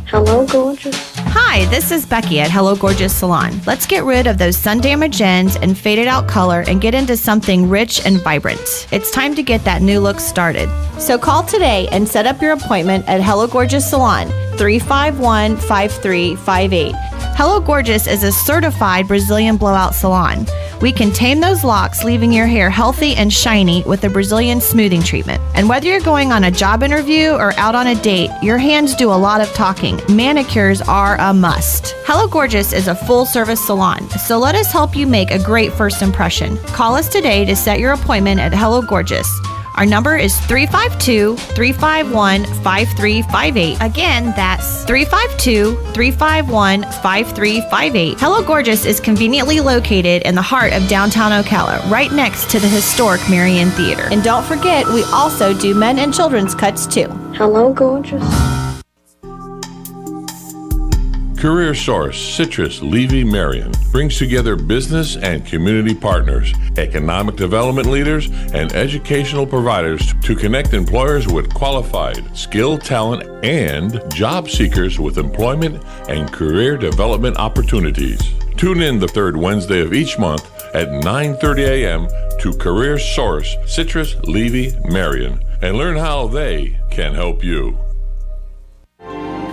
Hello, gorgeous. Hi, this is Becky at Hello Gorgeous Salon. Let's get rid of those sun damaged ends and faded out color and get into something rich and vibrant. It's time to get that new look started. So call today and set up your appointment at Hello Gorgeous Salon, 351-5358. Hello Gorgeous is a certified Brazilian blowout salon. We can tame those locks, leaving your hair healthy and shiny with a Brazilian smoothing treatment. And whether you're going on a job interview or out on a date, your hands do a lot of talking. Manicures are a must. Hello Gorgeous is a full-service salon, so let us help you make a great first impression. Call us today to set your appointment at Hello Gorgeous. Our number is 352-351-5358. Again, that's 352-351-5358. Hello Gorgeous is conveniently located in the heart of downtown Ocala, right next to the historic Marion Theater. And don't forget, we also do men and children's cuts too. Hello Gorgeous. Career Source Citrus Levy Marion brings together business and community partners, economic development leaders, and educational providers to connect employers with qualified, skilled talent and job seekers with employment and career development opportunities. Tune in the third Wednesday of each month at 9:30 a.m. to Career Source Citrus Levy Marion and learn how they can help you.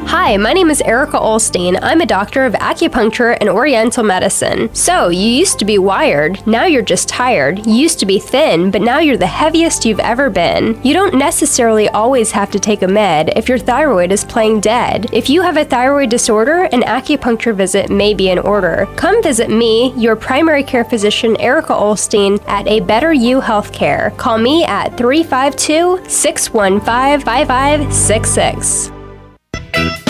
Hi, my name is Erica Olstein. I'm a doctor of acupuncture and oriental medicine. So, you used to be wired, now you're just tired. You used to be thin, but now you're the heaviest you've ever been. You don't necessarily always have to take a med if your thyroid is playing dead. If you have a thyroid disorder, an acupuncture visit may be in order. Come visit me, your primary care physician, Erica Olstein, at A Better You Healthcare. Call me at 352-615-5566.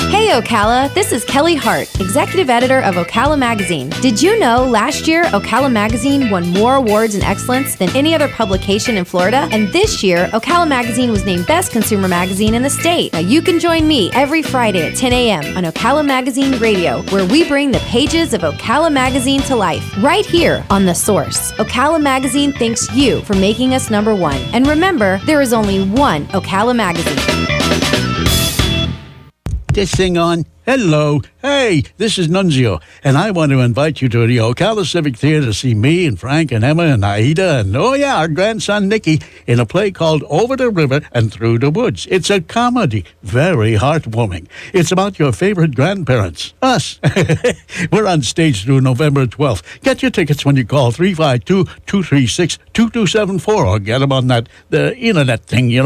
Hey Ocala, this is Kelly Hart, Executive Editor of Ocala Magazine. Did you know last year Ocala Magazine won more awards in excellence than any other publication in Florida? And this year, Ocala Magazine was named Best Consumer Magazine in the state. Now you can join me every Friday at 10 a.m. on Ocala Magazine Radio, where we bring the pages of Ocala Magazine to life, right here on The Source. Ocala Magazine thanks you for making us number one. And remember, there is only one Ocala Magazine. This thing on? Hello. Hey, this is Nunzio, and I want to invite you to the Ocala Civic Theater to see me and Frank and Emma and Aida and, oh yeah, our grandson Nicky in a play called Over the River and Through the Woods. It's a comedy, very heartwarming. It's about your favorite grandparents, us. We're on stage through November 12th. Get your tickets when you call 352-236-2274 or get them on the internet thing, at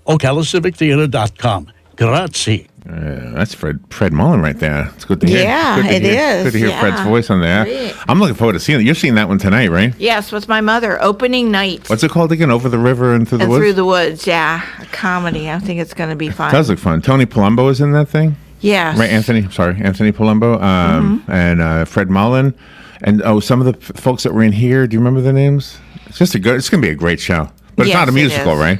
ocalicivictheater.com. Grazie. That's Fred Mullen right there. It's good to hear. Yeah, it is. Good to hear Yeah. Fred's voice on there. Great. I'm looking forward to seeing it. You're seeing that one tonight, right? Yes, with my mother. Opening night. What's it called again? Over the River and Through the And Woods? Through the Woods, yeah. A comedy. I think it's going to be fun. It does look fun. Tony Palumbo is in that thing? Yes. Right, Anthony Palumbo, and Fred Mullen, and some of the folks that were in here. Do you remember the names? It's going to be a great show. But it's Yes, not a it musical, is. right?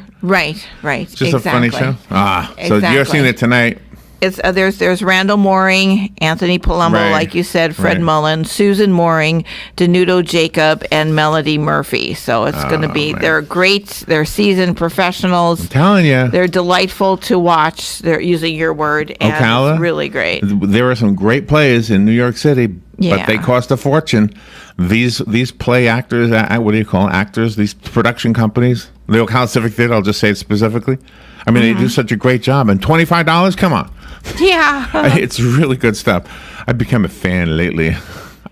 Right. It's just a funny show? So you're Exactly. seeing it tonight. It's there's Randall Mooring, Anthony Palumbo, Right. like you said, Fred Right. Mullen, Susan Mooring, Danuto Jacob, and Melody Murphy. So it's going to be they're great. They're seasoned professionals. I'm telling you, they're delightful to watch. They're using your word, and Ocala? it's really great. There are some great plays in New York City, Yeah. but they cost a fortune. These play actors, what do you call them? Actors? These production companies, the Ocala Civic Theater. I'll just say it specifically. I mean, they do such a great job, and $25. Come on. Yeah. It's really good stuff. I've become a fan lately.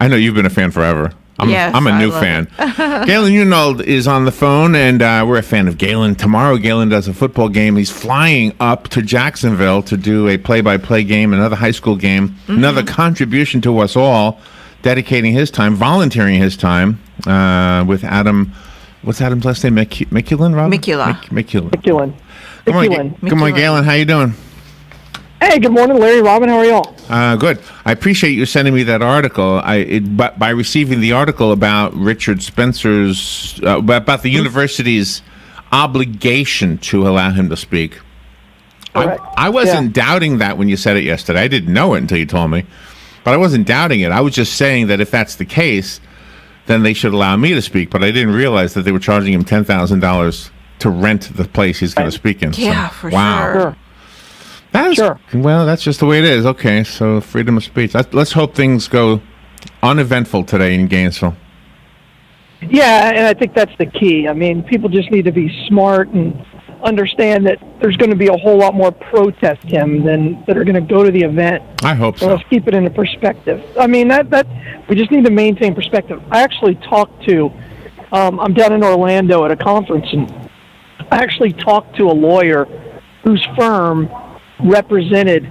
I know you've been a fan forever. Yes, I'm a I new love fan. it. Galen Unold is on the phone, and we're a fan of Galen. Tomorrow, Galen does a football game. He's flying up to Jacksonville to do a play-by-play game, another high school game, another contribution to us all, dedicating his time, volunteering his time with Adam. What's Adam's last name? Miculin, Rob? Micula. Miculin. Come on, Galen. How you doing? Hey, good morning, Larry, Robin. How are y'all? Good. I appreciate you sending me that article. By receiving the article about Richard Spencer's about the university's obligation to allow him to speak. I wasn't doubting that when you said it yesterday. I didn't know it until you told me, but I wasn't doubting it. I was just saying that if that's the case, then they should allow me to speak. But I didn't realize that they were charging him $10,000 to rent the place he's going to speak in. Yeah, So, for wow. sure. Well, that's just the way it is. Okay, so freedom of speech. Let's hope things go uneventful today in Gainesville. Yeah, and I think that's the key. I mean, people just need to be smart and understand that there's going to be a whole lot more protest him than that are going to go to the event. I hope So so. let's keep it into perspective. I mean, that we just need to maintain perspective. I actually talked to, I'm down in Orlando at a conference, and I actually talked to a lawyer whose firm represented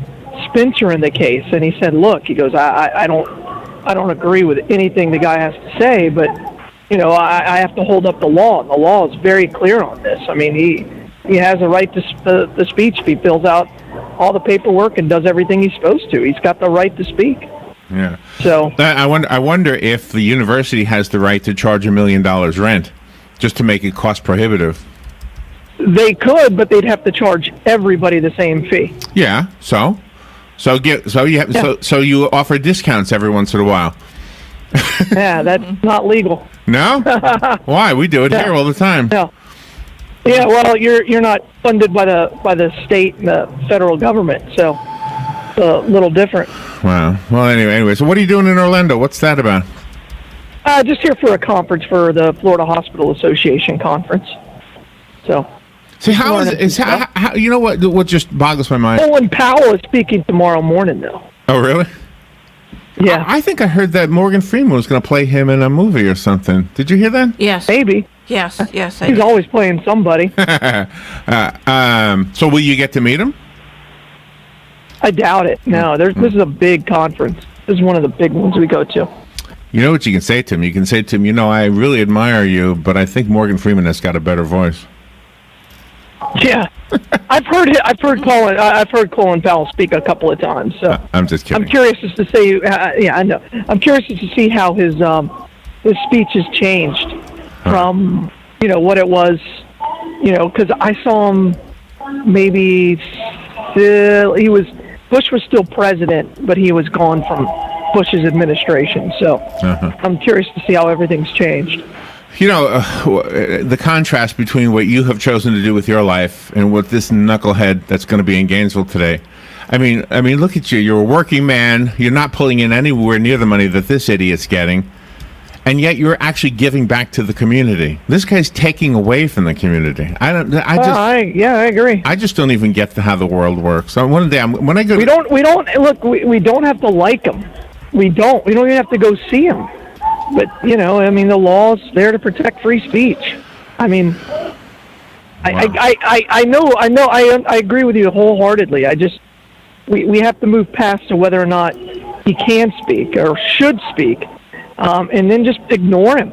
Spencer in the case, and he said, "Look," he goes, "I don't agree with anything the guy has to say, but I have to hold up the law, and the law is very clear on this. I mean, he has a right to the speech if he fills out all the paperwork and does everything he's supposed to. He's got the right to speak." Yeah. So I wonder if the university has the right to charge $1 million rent, just to make it cost prohibitive. they could, but they'd have to charge everybody the same fee. Yeah. So you offer discounts every once in a while. Yeah, that's not legal. No? Why? We do it here all the time. No. Yeah, well, you're not funded by the state and the federal government, so it's a little different. Wow. Well, anyway. So what are you doing in Orlando? What's that about? Just here for a conference for the Florida Hospital Association conference. So. See, how you know what just boggles my mind? Colin Powell is speaking tomorrow morning, though. Oh, really? Yeah. I think I heard that Morgan Freeman was going to play him in a movie or something. Did you hear that? Yes. Maybe. Yes. He's always playing somebody. So will you get to meet him? I doubt it. No, this is a big conference. This is one of the big ones we go to. You know what you can say to him? You can say to him, I really admire you, but I think Morgan Freeman has got a better voice. Yeah, I've heard Colin Powell speak a couple of times. So I'm just kidding. I'm curious as to see. I know. I'm curious as to see how his speech has changed from what it was. Because I saw him maybe Bush was still president, but he was gone from Bush's administration. So I'm curious to see how everything's changed. The contrast between what you have chosen to do with your life and what this knucklehead that's going to be in Gainesville today. I mean, look at you. You're a working man. You're not pulling in anywhere near the money that this idiot's getting. And yet you're actually giving back to the community. This guy's taking away from the community. I agree. I just don't even get how the world works. So one day when I go we don't have to like him. We don't even have to go see him. But, the law's there to protect free speech. I mean, I know, I agree with you wholeheartedly. We have to move past to whether or not he can speak or should speak, and then just ignore him.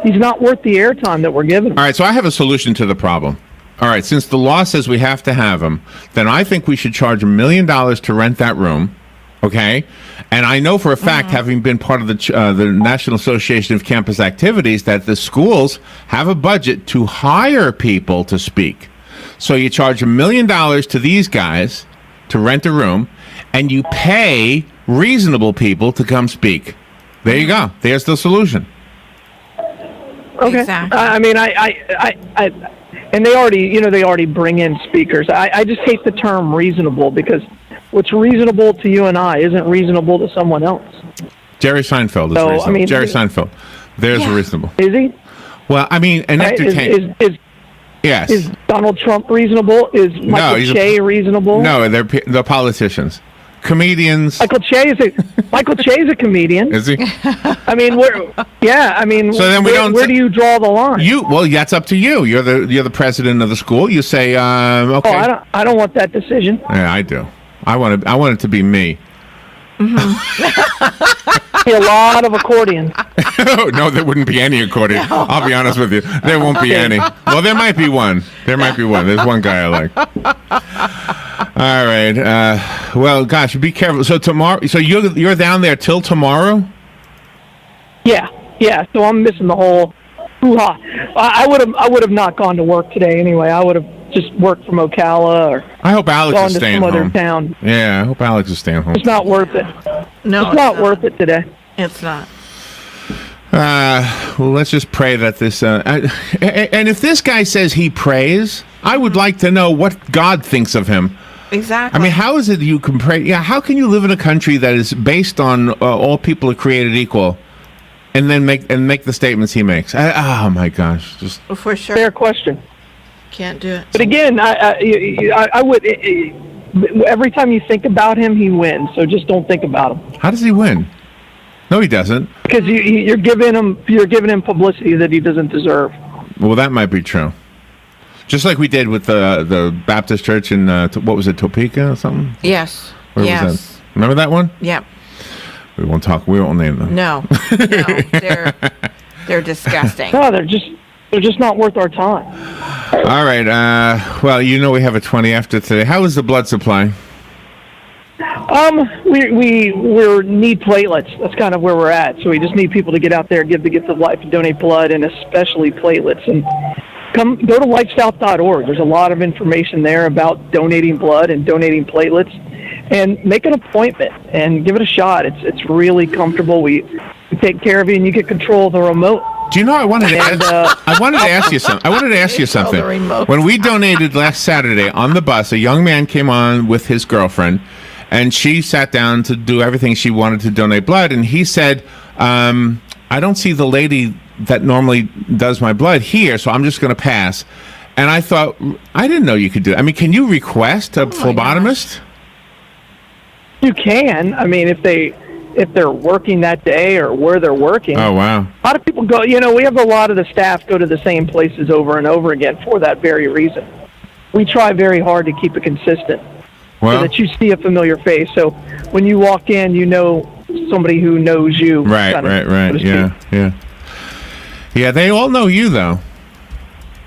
He's not worth the airtime that we're giving him. All right, so I have a solution to the problem. All right, since the law says we have to have him, then I think we should charge $1 million to rent that room. Okay, and I know for a fact, having been part of the National Association of Campus Activities, that the schools have a budget to hire people to speak. So you charge $1 million to these guys to rent a room, and you pay reasonable people to come speak. There you go. There's the solution. Okay. Exactly. I mean, and they already bring in speakers. I just hate the term reasonable because what's reasonable to you and I isn't reasonable to someone else. Jerry Seinfeld is reasonable. I mean, Jerry Seinfeld. There's reasonable. Is he? Well, I mean, an entertainer. Yes. Is Donald Trump reasonable? Is Michael Che reasonable? No, they're politicians. Comedians. Michael Che is a comedian. Is he? I mean, so then where do you draw the line? Well, that's up to you. You're the president of the school. You say, okay. Oh, I don't want that decision. Yeah, I do. I want it to be me. Be a lot of accordion. No, there wouldn't be any accordion. No. I'll be honest with you. There won't be any. Well, there might be one. There's one guy I like. All right. Well, gosh, be careful. So tomorrow. So you're down there till tomorrow? Yeah. So I'm missing the whole hoo-ha. I would have not gone to work today anyway. I would have just worked from Ocala or I hope Alex is staying some home. Other town. Yeah, I hope Alex is staying home. It's not worth it. No, it's not worth it today. It's not. Well, let's just pray that this. And if this guy says he prays, I would like to know what God thinks of him. Exactly. I mean, how is it you can pray? Yeah, how can you live in a country that is based on all people are created equal, and then make the statements he makes? Oh my gosh, just for sure. Fair question. Can't do it. But again, I would. Every time you think about him, he wins. So just don't think about him. How does he win? No, he doesn't. Because you're giving him publicity that he doesn't deserve. Well, that might be true. Just like we did with the Baptist church in what was it, Topeka or something? Yes. Where was that? Remember that one? Yep. We won't talk. We won't name them. No, they're disgusting. No, they're just not worth our time. All right. Well, we have a 20 after today. How is the blood supply? We need platelets. That's kind of where we're at. So we just need people to get out there, give the gift of life, and donate blood, and especially platelets. And go to LifeSouth.org. There's a lot of information there about donating blood and donating platelets. And make an appointment and give it a shot. It's really comfortable. We take care of you, and you get control of the remote. Do you know? I wanted to ask you something. When we donated last Saturday on the bus, a young man came on with his girlfriend, and she sat down to do everything she wanted to donate blood. And he said, "I don't see the lady that normally does my blood here, so I'm just going to pass." And I thought, I didn't know you could do it. I mean, can you request a phlebotomist? You can. I mean, if they're working that day or where they're working. Oh, wow. A lot of people go, we have a lot of the staff go to the same places over and over again for that very reason. We try very hard to keep it consistent so that you see a familiar face. So when you walk in, you know somebody who knows you. Right. Yeah, they all know you, though.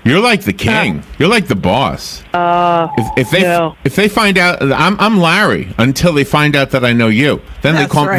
You're like the king. You're like the boss. If they find out, I'm Larry until they find out that I know you. Then they call me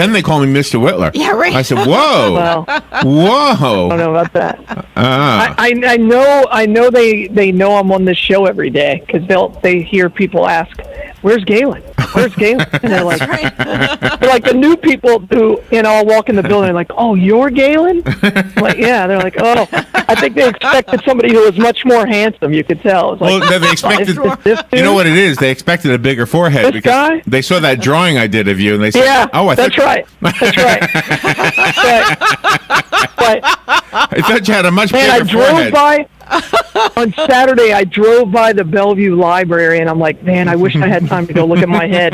Mr. Whitler. Yeah, right. I said, whoa, whoa. I don't know about that. I know they know I'm on this show every day because they hear people ask, "Where's Galen? Where's Galen?" And they're like, they're like the new people who I'll walk in the building and like, "Oh, you're Galen?" I'm like, yeah. They're like, "Oh, I think they expected somebody who was much more handsome." You could tell. It's like, well, they expected. You know what it is? They expected a bigger forehead because they saw that drawing I did of you, and they said, "Yeah, that's right. That's right." But I thought you had a much bigger forehead. On Saturday, I drove by the Bellevue Library, and I'm like, man, I wish I had time to go look at my head.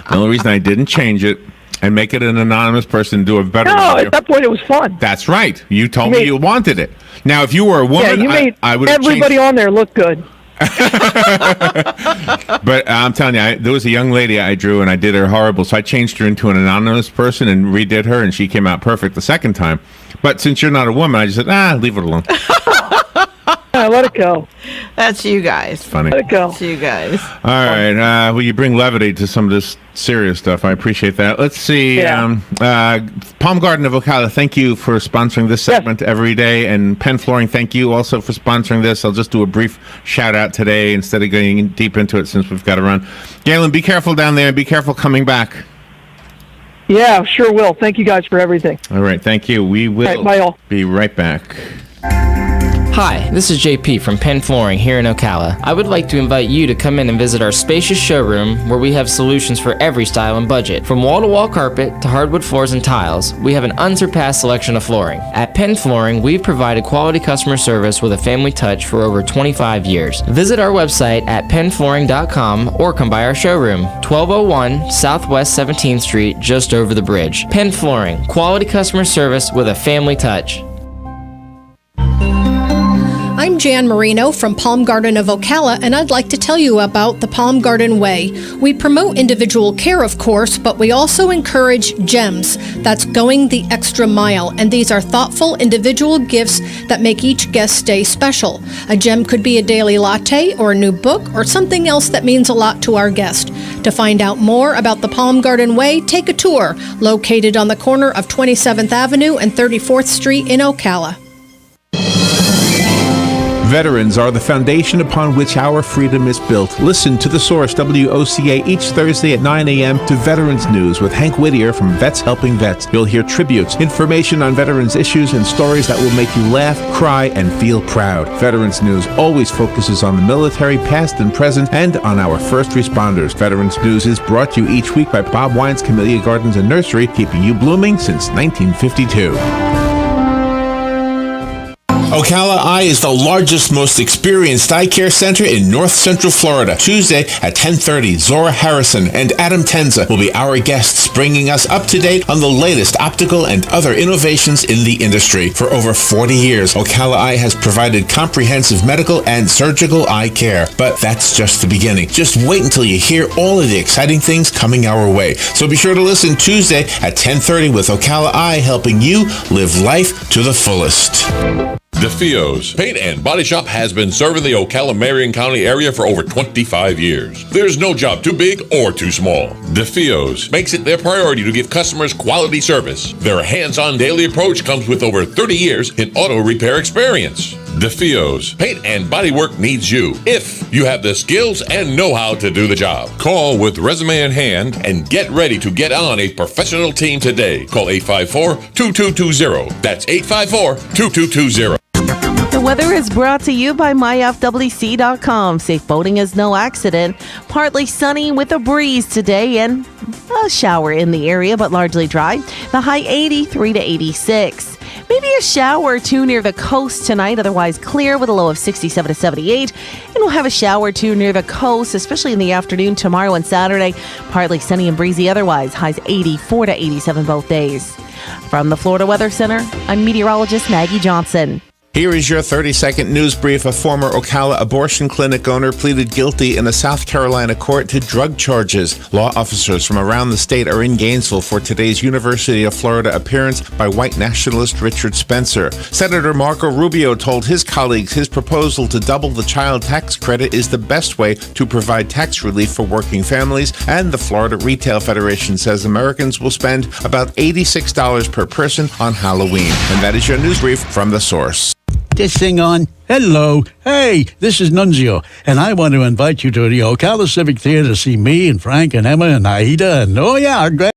The only reason I didn't change it and make it an anonymous person do a better No, at that point, it was fun. That's right. You told me you wanted it. Now, if you were a woman, you made I would everybody on there look good. But I'm telling you, there was a young lady I drew, and I did her horrible, so I changed her into an anonymous person and redid her, and she came out perfect the second time. But since you're not a woman, I just said, leave it alone. Let it go. That's you guys. Funny. Let it go. That's you guys. All right. Will you bring levity to some of this serious stuff? I appreciate that. Let's see. Yeah. Palm Garden of Ocala, thank you for sponsoring this segment every day. And Penn Flooring, thank you also for sponsoring this. I'll just do a brief shout out today instead of getting deep into it since we've got to run. Galen, be careful down there and be careful coming back. Yeah, sure will. Thank you guys for everything. All right. Thank you. We will bye all. be right back. Hi, this is JP from Penn Flooring here in Ocala. I would like to invite you to come in and visit our spacious showroom where we have solutions for every style and budget. From wall-to-wall carpet to hardwood floors and tiles, we have an unsurpassed selection of flooring. At Penn Flooring, we've provided quality customer service with a family touch for over 25 years. Visit our website at pennflooring.com or come by our showroom, 1201 Southwest 17th Street, just over the bridge. Penn Flooring, quality customer service with a family touch. I'm Jan Marino from Palm Garden of Ocala, and I'd like to tell you about the Palm Garden Way. We promote individual care, of course, but we also encourage GEMS. That's going the extra mile, and these are thoughtful individual gifts that make each guest stay special. A gem could be a daily latte or a new book or something else that means a lot to our guest. To find out more about the Palm Garden Way, take a tour, located on the corner of 27th Avenue and 34th Street in Ocala. Veterans are the foundation upon which our freedom is built. Listen to The Source, WOCA, each Thursday at 9 a.m. to Veterans News with Hank Whittier from Vets Helping Vets. You'll hear tributes, information on veterans issues, and stories that will make you laugh, cry, and feel proud. Veterans News always focuses on the military, past and present, and on our first responders. Veterans News is brought to you each week by Bob Wine's Camellia Gardens and Nursery, keeping you blooming since 1952. Ocala Eye is the largest, most experienced eye care center in North Central Florida. Tuesday at 10:30, Zora Harrison and Adam Tenza will be our guests, bringing us up to date on the latest optical and other innovations in the industry. For over 40 years, Ocala Eye has provided comprehensive medical and surgical eye care. But that's just the beginning. Just wait until you hear all of the exciting things coming our way. So be sure to listen Tuesday at 10:30 with Ocala Eye, helping you live life to the fullest. DeFio's Paint and Body Shop has been serving the Ocala Marion County area for over 25 years. There's no job too big or too small. DeFio's makes it their priority to give customers quality service. Their hands-on daily approach comes with over 30 years in auto repair experience. DeFio's Paint and Body Work needs you if you have the skills and know-how to do the job. Call with resume in hand and get ready to get on a professional team today. Call 854-2220. That's 854-2220. The weather is brought to you by myfwc.com. Safe boating is no accident. Partly sunny with a breeze today and a shower in the area, but largely dry. The high 83 to 86. Maybe a shower or two near the coast tonight, otherwise clear with a low of 67 to 78. And we'll have a shower or two near the coast, especially in the afternoon tomorrow and Saturday. Partly sunny and breezy otherwise. Highs 84 to 87 both days. From the Florida Weather Center, I'm meteorologist Maggie Johnson. Here is your 30-second news brief. A former Ocala abortion clinic owner pleaded guilty in a South Carolina court to drug charges. Law officers from around the state are in Gainesville for today's University of Florida appearance by white nationalist Richard Spencer. Senator Marco Rubio told his colleagues his proposal to double the child tax credit is the best way to provide tax relief for working families, and the Florida Retail Federation says Americans will spend about $86 per person on Halloween. And that is your news brief from The Source. This thing on? Hello. Hey, this is Nunzio, and I want to invite you to the Ocala Civic Theater to see me and Frank and Emma and Aida and, our